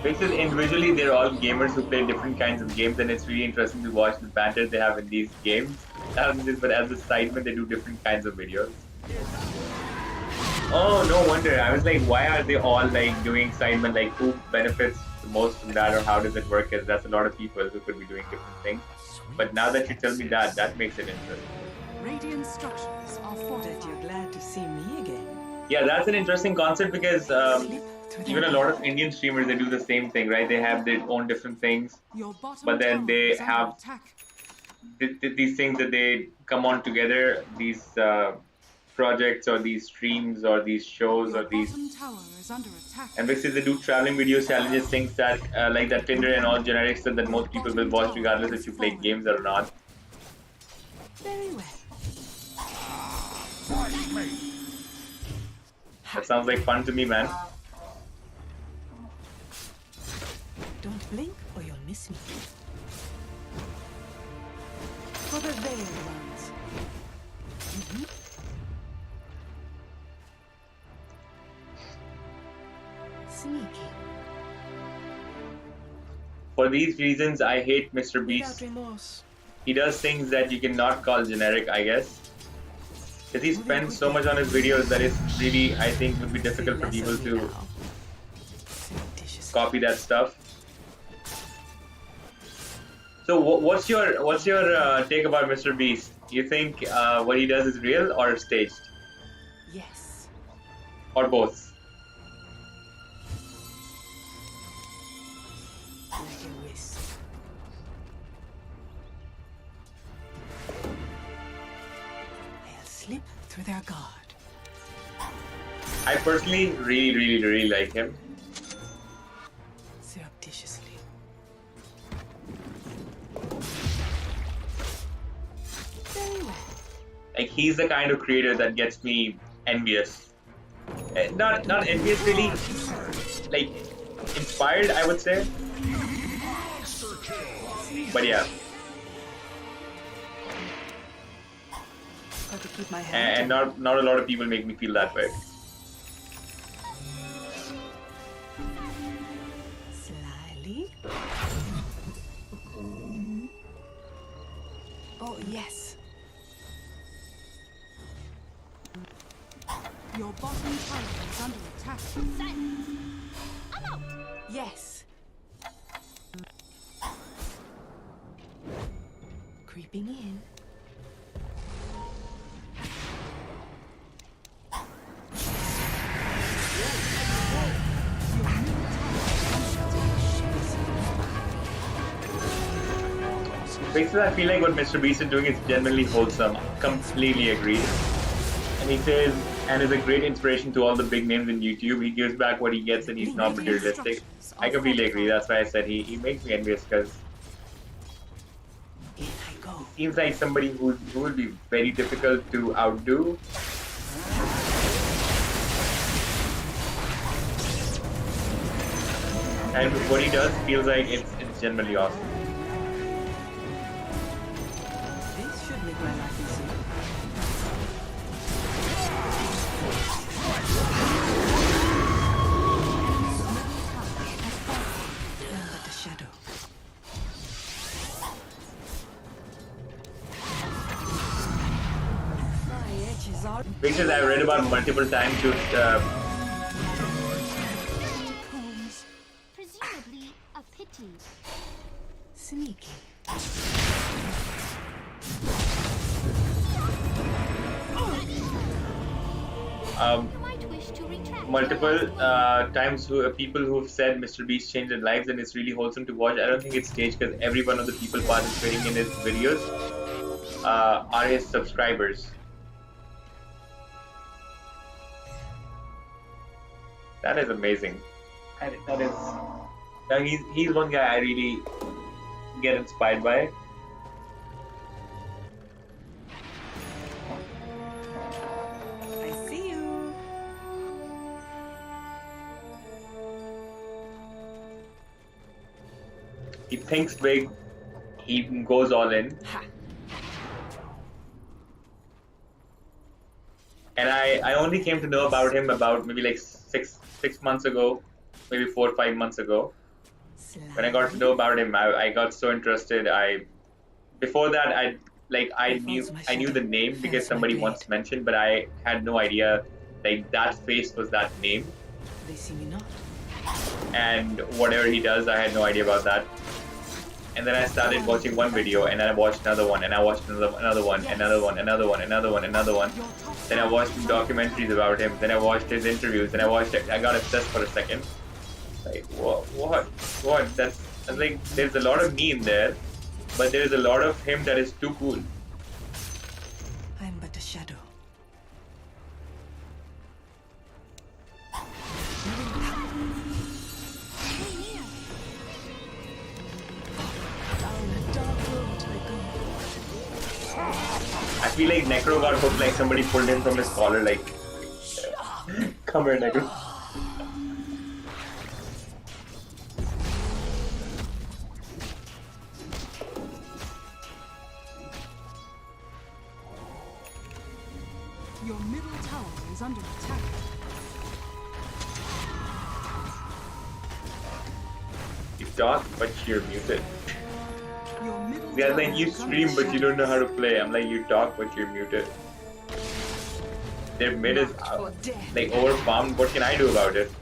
Because individually they're all gamers who play different kinds of games, and it's really interesting to watch the banter they have in these games. But as a sideman, they do different kinds of videos. Oh, no wonder. I was like, why are they all like doing sidemen? Like, who benefits the most from that, or how does it work? Because that's a lot of people who could be doing different things. But now that you tell me that, that makes it interesting. Radiant structures are That fortified. you're glad to see me again. Yeah, that's an interesting concept because Slip through even their a lot of Indian streamers, they do the same thing, right? They have their own different things, Your bottom but then tower they is under have attack. these things that they come on together, these projects or these streams or these shows Your or these. bottom tower is under attack. And because they do traveling video challenges, things that like that Tinder and all generic stuff that most people will watch regardless if you play games or not. Very well. That sounds like fun to me, man. Don't blink or you'll miss me. For the veiled ones. Sneaky. For these reasons, I hate Mr. Without Beast. remorse. He does things that you cannot call generic, I guess. Because he spends so much on his videos that it's really, I think, would be difficult for Less people of me to now. Surreptitious. copy that stuff. So, what's your take about Mr. Beast? You think what he does is real or staged, Yes. or both? Like a wisp. slip through their guard. I personally really like him. Surreptitiously. Very well. Like he's the kind of creator that gets me envious. Not envious really, like inspired I would say. But yeah. Got to keep my hand. And not a lot of people make me feel that way. Slyly. Oh, yes. Your bottom tower is under attack. Yes. Creeping in. Basically, I feel like what Mr. Beast is doing is genuinely wholesome. Completely agree. And he says, and is a great inspiration to all the big names in YouTube. He gives back what he gets and he's not materialistic. I completely agree. That's why I said he makes me envious because In I go. he seems like somebody who will be very difficult to outdo. And what he does feels like it's genuinely awesome. This should make my life easier. None but the shadow. My edges are Because I read about multiple times to Combs. Presumably a pity. sneaky. You might wish to retract. multiple times people who've said Mr. Beast changed their lives and it's really wholesome to watch. I don't think it's staged because every one of the people participating in his videos are his subscribers. That is amazing. That is. Now he's one guy I really get inspired by. I see you. He thinks big. He goes all in. Ha. And I only came to know about him about maybe like six months ago, maybe 4 or 5 months ago. When I got to know about him, I got so interested. Before that I knew the name because somebody once mentioned, but I had no idea like that face was that name. They see me not. And whatever he does, I had no idea about that. And then I started watching one video, and then I watched another one, and I watched another one, another one, another one, another one, another one. Then I watched documentaries about him. Then I watched his interviews. Then I got obsessed for a second. Like what? That's like there's a lot of me in there, but there is a lot of him that is too cool. I'm but a shadow. Down a dark road I go. I feel like Necro got hooked, like somebody pulled him from his collar, like, come here, Necro. Your middle tower is under attack. You talk, but you're muted. Your middle Guys, tower like, you is under stream, but you attack. don't know how to play. I'm like, you talk, but you're muted. Their mid is For death. like overfarmed. What can I do about it?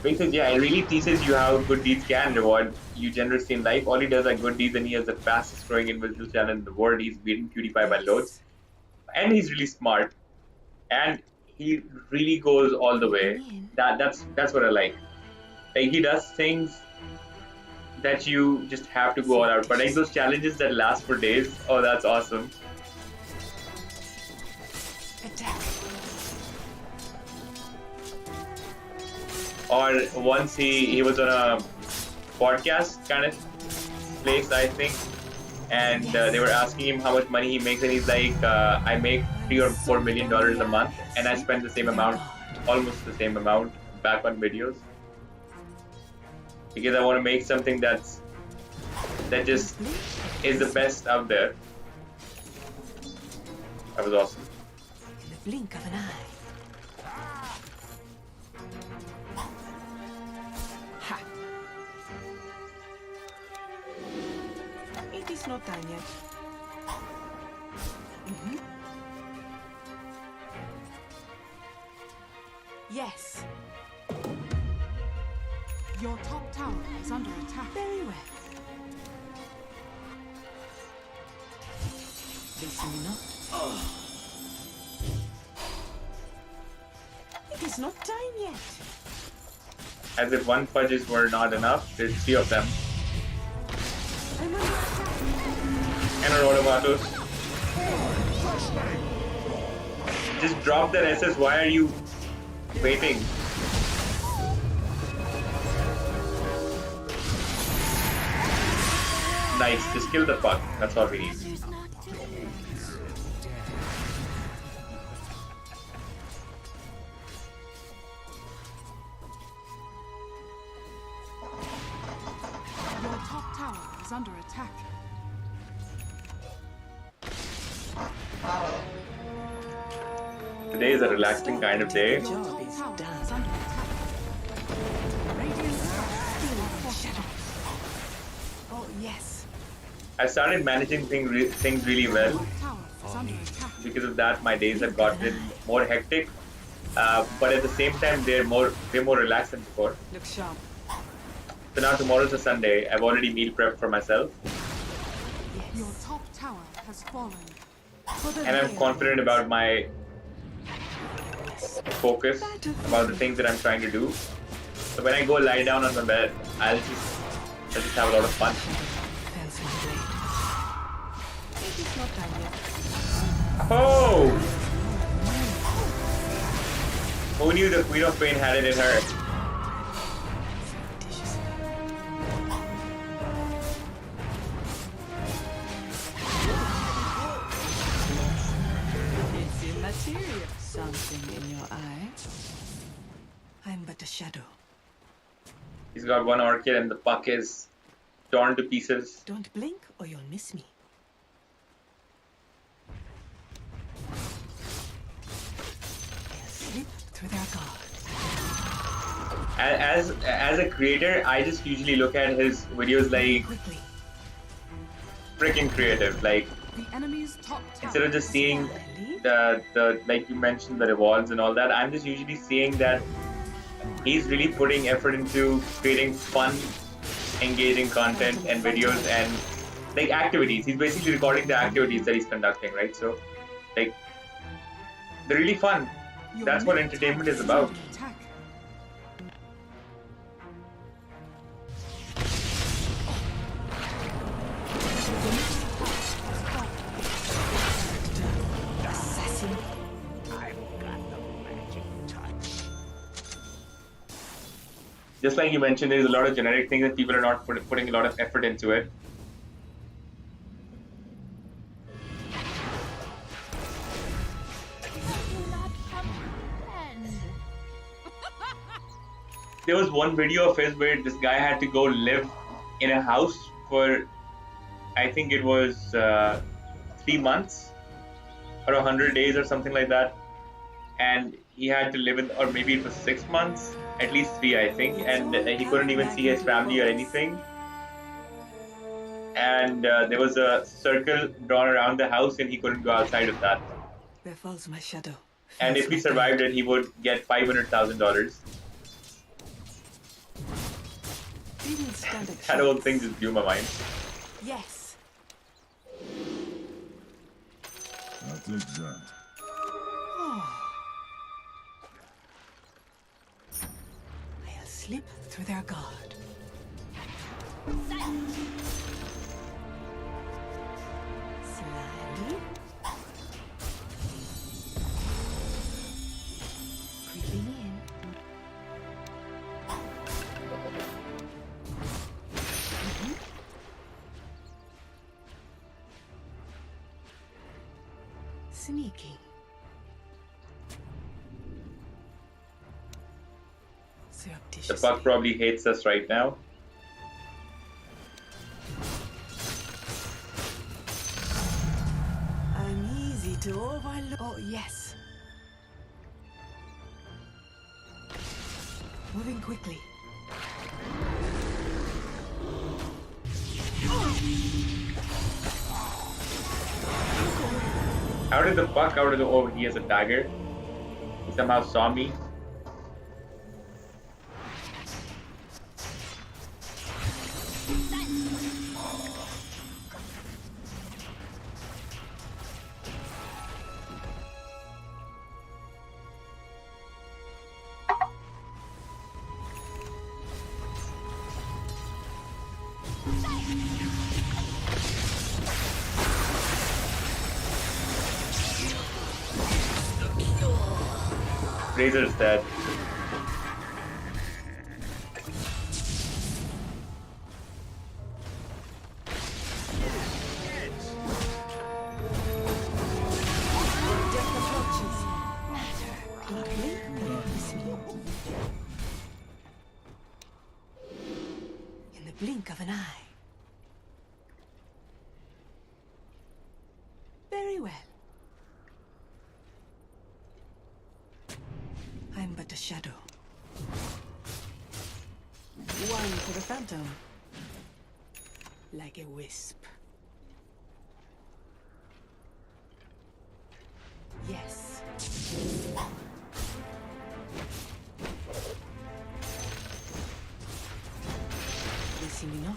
Basically, yeah, it really teaches you how good deeds can reward you generously in life. All he does are good deeds, and he has the fastest growing invisible channel in the world. He's beaten PewDiePie by loads, and he's really smart, and he really goes all the way. That's what I like. Like he does things that you just have to go all out. But like those challenges that last for days, oh, that's awesome. Attack. Or once he was on a podcast kind of place, I think, and they were asking him how much money he makes, and he's like, I make $3 or $4 million a month, and I spend the same amount, almost the same amount, back on videos, because I want to make something that just is the best out there. That was awesome. In the blink of an eye. Ha! It is not done yet. Mm-hmm. Yes. Your top tower is under attack. Very well. Listen not. It is not time yet. As if one fudges were not enough, there's 3 of them. I'm under attack. And a Rotomatos. Just drop that SS. Why are you waiting? Nice. Just kill the fuck. That's all we need. Your top tower is under attack. Today is a relaxing kind of day. Job Top is tower done. is under attack. Radiant's Oh yes. I started managing things really well. top tower is under attack. Because of that, my days have gotten more hectic. But at the same time, they're more relaxed than before. Look sharp. So now tomorrow's a Sunday. I've already meal prepped for myself, Your top tower has fallen. For the and I'm confident about my focus, about the things that I'm trying to do. So when I go lie down on my bed, I'll just have a lot of fun. Fence my blade. It is not done yet. Oh! Who knew the Queen of Pain had it in her? Dishes. It's immaterial. Something in your eye. I'm but a shadow. He's got one orchid and the puck is torn to pieces. Don't blink or you'll miss me. They'll slip through their guard. As a creator, I just usually look at his videos like Quickly. freaking creative. Like The enemy's top tower. instead of just seeing Slowly. the like you mentioned, the rewards and all that, I'm just usually seeing that he's really putting effort into creating fun, engaging content and videos and like activities. He's basically recording the activities that he's conducting, right? So like they're really fun. Your That's what mid entertainment tower is about. under attack. Assassin. Just like you mentioned, there's a lot of generic things that people are not putting a lot of effort into it. There was one video of his where this guy had to go live in a house for, I think it was 3 months or 100 days or something like that, and he had to live in, or maybe it was 6 months, at least 3 I think, and he couldn't even see his family or anything. And there was a circle drawn around the house and he couldn't go outside of that. Where falls my shadow? And if he survived it, he would get $500,000. Didn't stand a That whole chance. thing just blew my mind. Yes. I'll take that. I'll slip through their guard. Slyly. Creeping in. Mhm. Sneaking. The Surreptitiously. puck probably hates us right now. I'm easy to overlook. Oh, yes. Moving quickly. How did the puck out of the... Oh, he has a dagger. He somehow saw me. Razor's dead. Death approaches. Quickly, purposely. In the blink of an eye. Very well. I'm but a shadow. One for the phantom. Like a wisp. Yes. They see me not.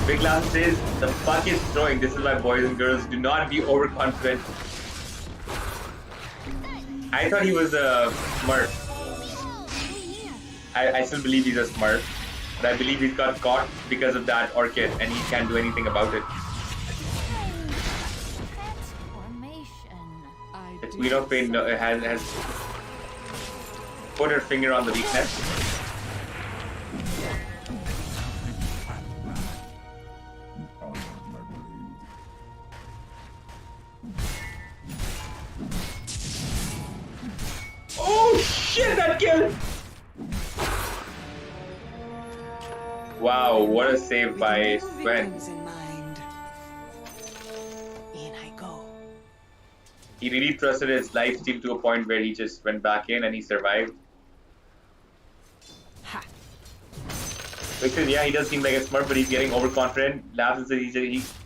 Big Last says the puck is throwing. This is why boys and girls do not be overconfident. I thought he was a Smurf. I still believe he's a Smurf. But I believe he's got caught because of that orchid and he can't do anything about it. Transformation. Queen of Pain has put her finger on the weakness. Oh shit, that kill! Wow, what a save With by no Sven. victims in mind. In I go. He really trusted his life steal to a point where he just went back in and he survived. Ha! Because yeah, he does seem like a smart, but he's getting overconfident. Labs and says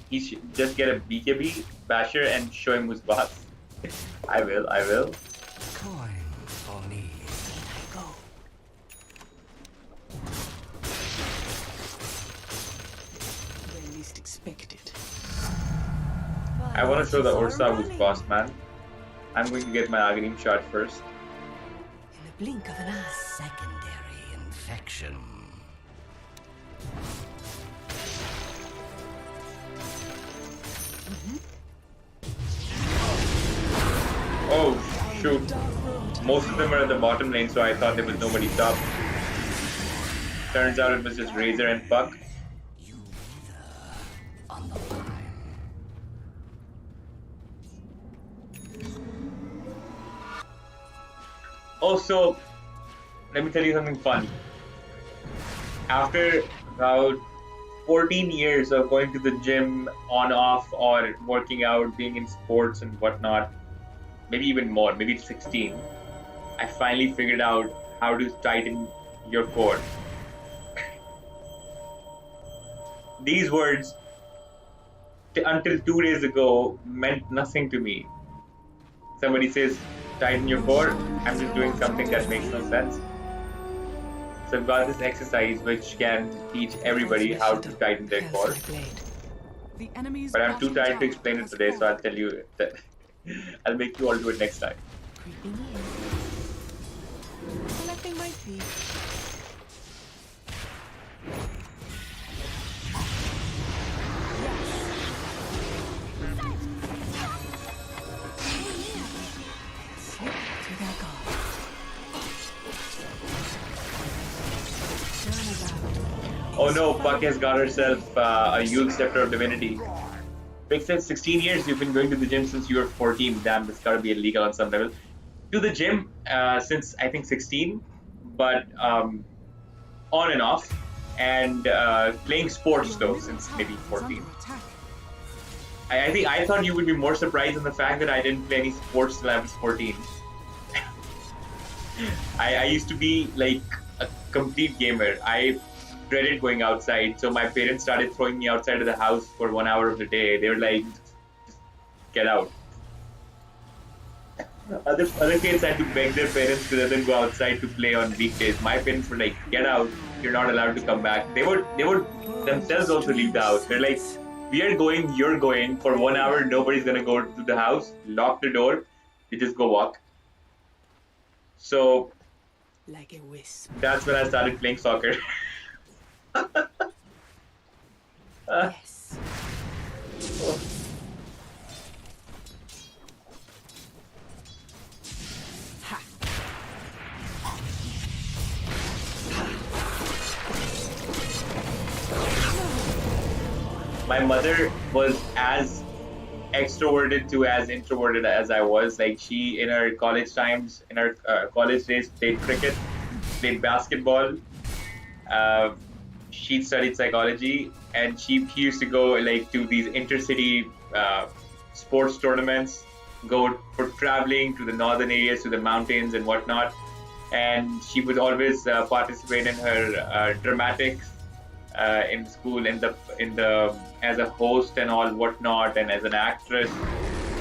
he should just get a BKB basher and show him who's boss. I will. Coin for me. In I go. Where least expected. I want to show the Far Ursa who's running. boss, man. I'm going to get my Aghanim shot first. In the blink of an eye. Secondary infection. Oh shoot! Most of them are at the bottom lane, so I thought there was nobody top. Turns out it was just Razor and Puck. You wither on the vine. Also, let me tell you something fun. After about 14 years of going to the gym on off or working out, being in sports and whatnot, maybe even more, maybe 16, I finally figured out how to tighten your core. These words, until 2 days ago, meant nothing to me. Somebody says, tighten your core, I'm just doing something that makes no sense. So I've got this exercise which can teach everybody how to tighten their core. The enemy's But I'm too bottom tired to tower explain it has today, so fallen. I'll tell you that I'll make you all do it next time. Creeping in. Collecting my fee. Slip to their guard. Turn about. Oh no, Puck has got herself a Yule Scepter of Divinity. Vic said 16 years you've been going to the gym since you were 14. Damn, this gotta be illegal on some level. To the gym since I think 16, but on and off. And playing sports Your though middle since tower maybe is 14. under attack. I thought you would be more surprised in the fact that I didn't play any sports till I was 14. I used to be like a complete gamer. I dreaded going outside, so my parents started throwing me outside of the house for 1 hour of the day. They were like, just get out. Other kids had to beg their parents to let them go outside to play on weekdays. My parents were like, get out, you're not allowed to come back. They would themselves also leave the house. They're like, we are going, you're going for 1 hour, nobody's gonna go to the house, lock the door, you just go walk. So Like a wisp. that's when I started playing soccer. Yes. Ha. My mother was as extroverted to as introverted as I was. Like she, in her college times, in her college days, played cricket, played basketball. Uh, she studied psychology, and she used to go like to these intercity sports tournaments, go for traveling to the northern areas, to the mountains and whatnot. And she would always participate in her dramatics in school, in the as a host and all whatnot, and as an actress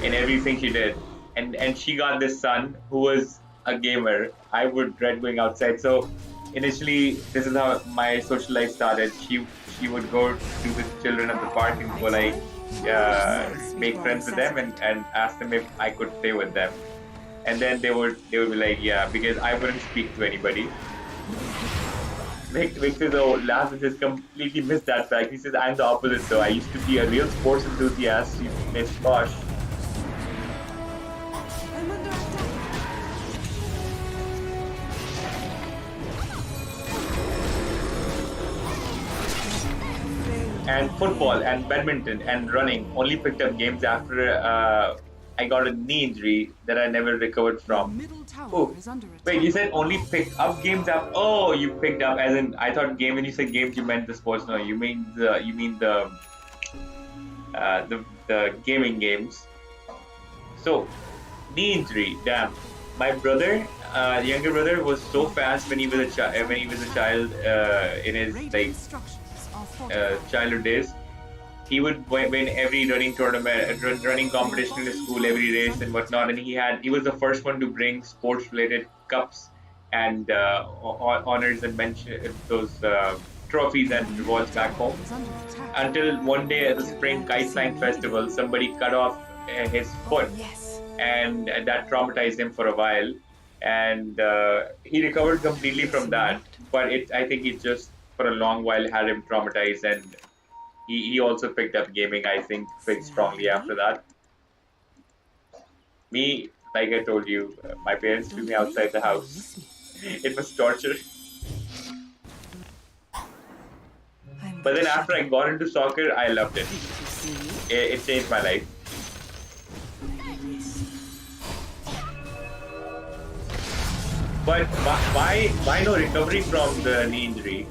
in everything she did. And she got this son who was a gamer. I would dread going outside. So initially, this is how my social life started. She would go to the children of the park and go like make friends with them and ask them if I could play with them. And then they would be like, yeah, because I wouldn't speak to anybody. Vic says, oh, Laz just completely missed that fact. He says, I'm the opposite though. I used to be a real sports enthusiast. You missed Posh. I'm under attack. And football and badminton and running only picked up games after I got a knee injury that I never recovered Your from. middle tower Oh, is under attack. wait, you said only picked up games after? Oh, you picked up as in I thought game when you said games you meant the sports. No, you mean the gaming games. So knee injury, damn. My brother, younger brother, was so fast when he was a child in his like Radiant structures are fortified. childhood days. He would win every running tournament, running competition in his school, every race and whatnot. And he was the first one to bring sports-related cups and honors and mention those trophies and rewards back home. Is under attack. Until one day at the Spring Kite Flying Festival, somebody cut off his foot, Yes. and that traumatized him for a while. And he recovered completely from that, but I think it just for a long while had him traumatized, and he also picked up gaming, I think, very strongly after that. Me, like I told you, my parents threw me outside the house. It was torture. But then after I got into soccer, I loved it. It changed my life. But why no recovery from the knee injury?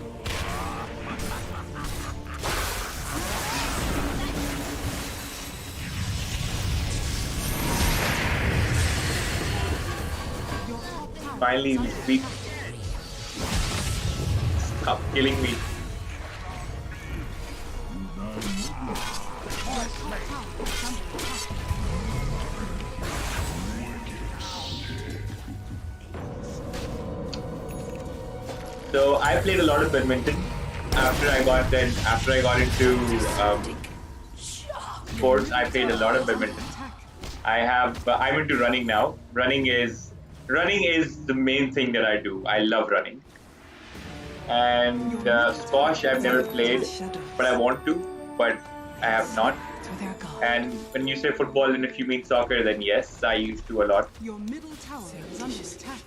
Finally, we speak. Stop killing me. So I played a lot of badminton after I got into sports. I played a lot of badminton. I'm into running now. Running is the main thing that I do. I love running. And squash I've never played, but I want to, but I have not. So they're gone. And when you say football, and if you mean soccer, then yes, I used to a lot. Your middle tower is under attack.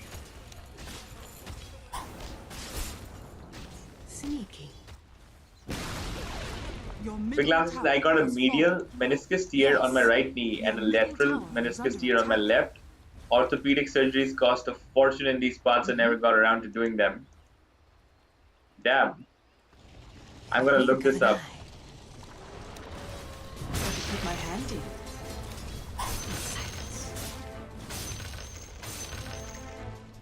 Sneaky. Your Big middle glasses, tower I got a has medial fallen. meniscus tear on my right knee and a lateral meniscus tear on my left. Orthopedic surgeries cost a fortune in these parts. I never got around to doing them. Damn. I'm gonna look this up. Put my hand in. Silence.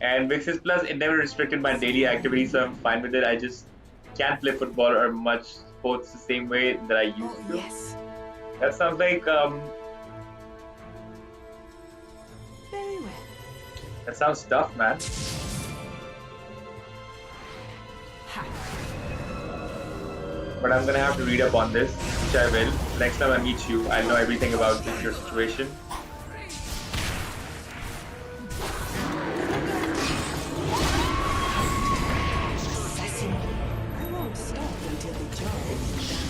And Vixis Plus, it never restricted my daily activity, so I'm fine with it. I just can't play football or much sports the same way that I used to. Yes. That sounds like Very well. that sounds tough, man. Ha. But I'm gonna have to read up on this, which I will. Next time I meet you, I know everything about your situation. Assassin. I won't stop until the job is done.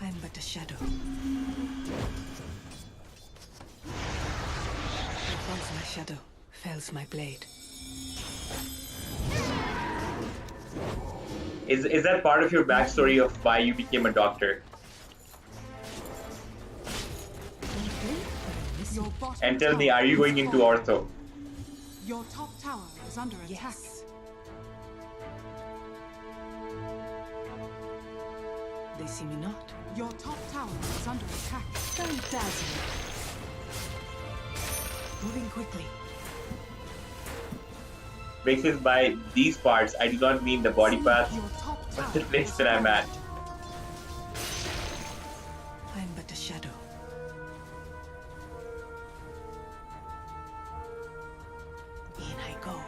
I'm but a shadow. Once my shadow fells my blade. Is that part of your backstory of why you became a doctor? Your bottom And tell me, tower are you has going into fallen. ortho? Your top tower is under attack. Yes. They see me not. Your top tower is under attack. Phantasm. Moving quickly. Basis by these parts, I do not mean the body parts, Your top but tower the place is that I'm at. I'm but a shadow. In I go.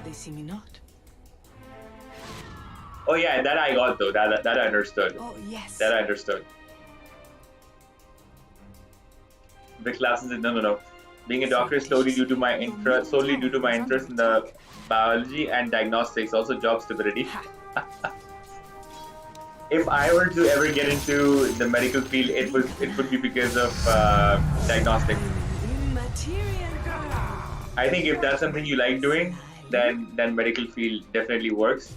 They see me not. Oh yeah, that I got though. That I understood. Oh yes. That I understood. The classes no. Being a doctor is solely due to my interest in the biology and diagnostics, also job stability. If I were to ever get into the medical field, it would be because of diagnostics. I think if that's something you like doing, then medical field definitely works.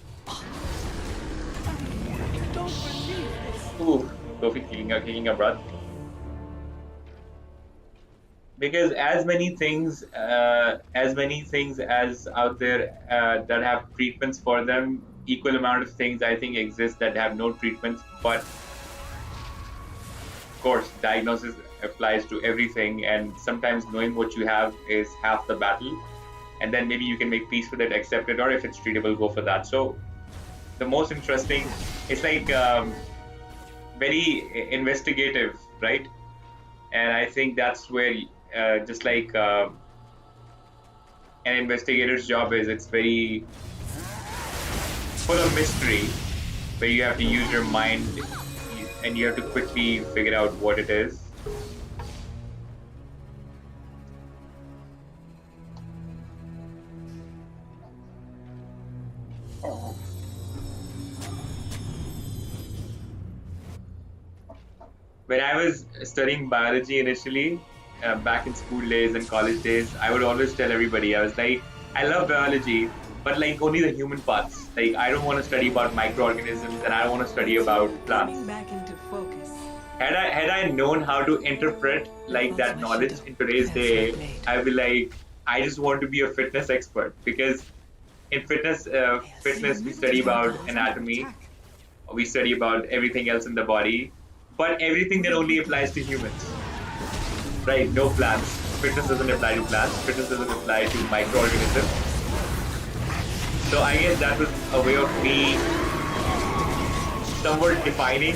Ooh, Kofi kicking a breath. Because as many things as out there that have treatments for them, equal amount of things I think exist that have no treatments. But of course, diagnosis applies to everything, and sometimes knowing what you have is half the battle. And then maybe you can make peace with it, accept it, or if it's treatable, go for that. So the most interesting, it's like very investigative, right? And I think that's where just like an investigator's job is, it's very full of mystery, where you have to use your mind and you have to quickly figure out what it is. When I was studying biology initially, back in school days and college days, I would always tell everybody, I was like, I love biology, but like only the human parts. Like I don't want to study about microorganisms, and I don't want to study about plants. Coming back into focus. Had I known how to interpret like that knowledge in today's day, I'd be like, I just want to be a fitness expert, because in fitness we study about anatomy, we study about everything else in the body, but everything that only applies to humans. Right, no plants. Fitness doesn't apply to plants. Fitness doesn't apply to microorganisms. So I guess that was a way of me somewhat defining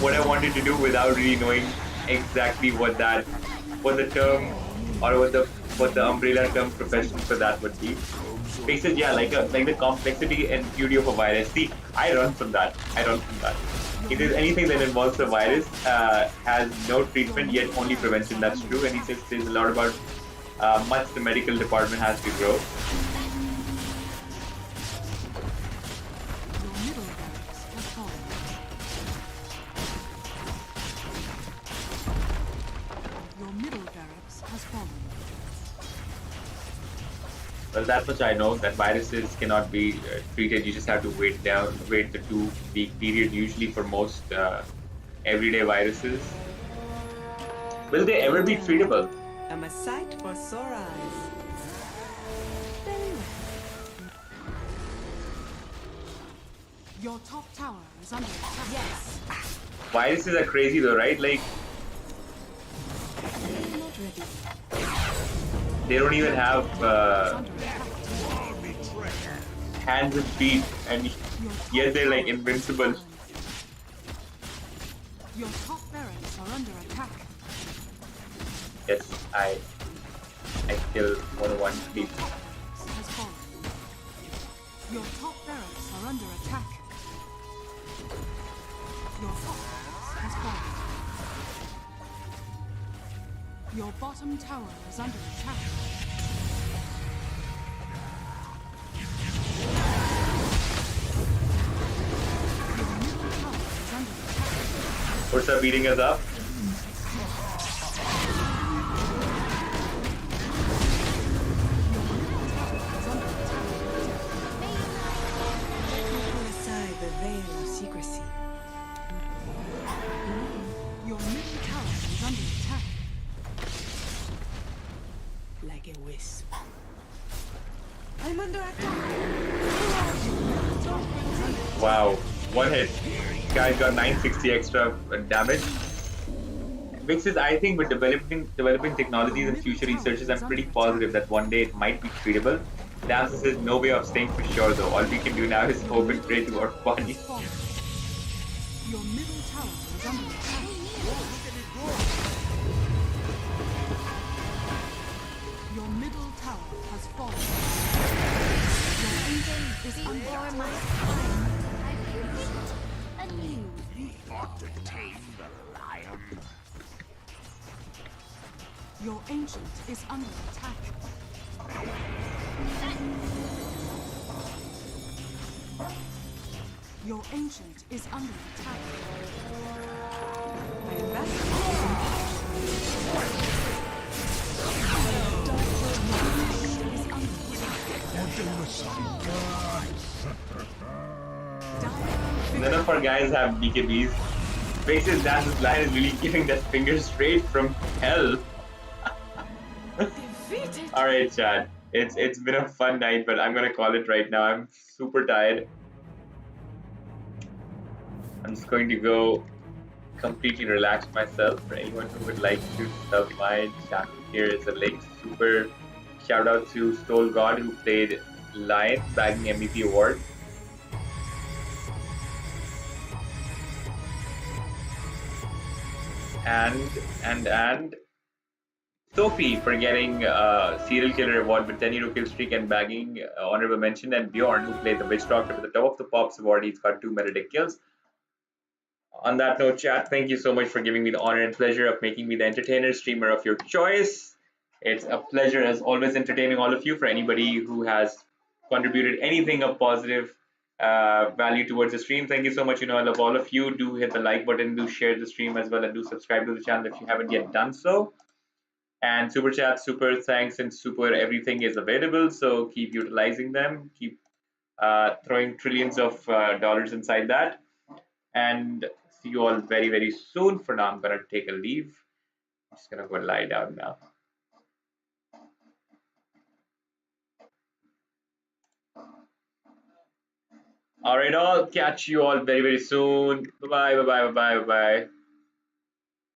what I wanted to do without really knowing exactly what the term or what the umbrella term profession for that would be. makes it, yeah, like the complexity and beauty of a virus. See, I run from that. I run from that. If there's anything that involves a virus, has no treatment yet only prevention. That's true, and he says a lot about much the medical department has to grow. Your middle barracks has fallen. Your middle barracks has fallen. Well, that much I know that viruses cannot be treated. You just have to wait the 2 week period usually for most everyday viruses. Will they ever be treatable? I'm a sight for sore eyes. Very well. Your top tower is under attack. Yes. Viruses are crazy though, right? Like I'm not ready. they don't even have Is under attack. hands and feet, and Your top yet they're like tower is invincible. fallen. Your top barracks are under attack. Yes, I still want one Your sleep. top barracks has fallen. Your top barracks are under attack. Your top barracks has fallen. Your bottom tower is under attack. Your middle tower is under attack. What's up beating us up? Is under attack. Pull aside the veil of secrecy. Your middle tower is under attack. Like a wisp. I'm under attack. Wow, one hit. Guy got 960 extra damage. Which is, I think, with developing technologies and future researches, I'm pretty positive that one day it might be treatable. Damson says no way of saying for sure though. All we can do now is hope and pray to our bodies. Fallen. Your middle tower is under attack. Your middle tower has fallen. Your engine is under attack. Your ancient is under attack. Your ancient is under attack. My ambassador. Is under attack. None of our guys have BKBs. Faces Dance's line is really giving that finger straight from hell. Defeated. Alright, Chad. It's been a fun night, but I'm gonna call it right now. I'm super tired. I'm just going to go completely relax myself. For anyone who would like to sub my channel, here is a link. Super shout out to Stole God who played Lion, bagging MVP award. And Sophie for getting serial killer award with 10 euro kill streak and bagging honorable mention, and Bjorn who played the witch doctor with the top of the pops award. He's got 2 Medic kills. On that note, chat, thank you so much for giving me the honor and pleasure of making me the entertainer streamer of your choice. It's a pleasure as always entertaining all of you. For anybody who has contributed anything of positive value towards the stream, thank you so much. You know, I love all of you. Do hit the like button, do share the stream as well, and do subscribe to the channel if you haven't yet done so. And super chat, super thanks, and super everything is available. So keep utilizing them. Keep throwing trillions of dollars inside that. And see you all very, very soon. For now, I'm going to take a leave. I'm just going to go lie down now. All right, all. Catch you all very, very soon. Bye-bye, bye-bye, bye-bye, bye-bye.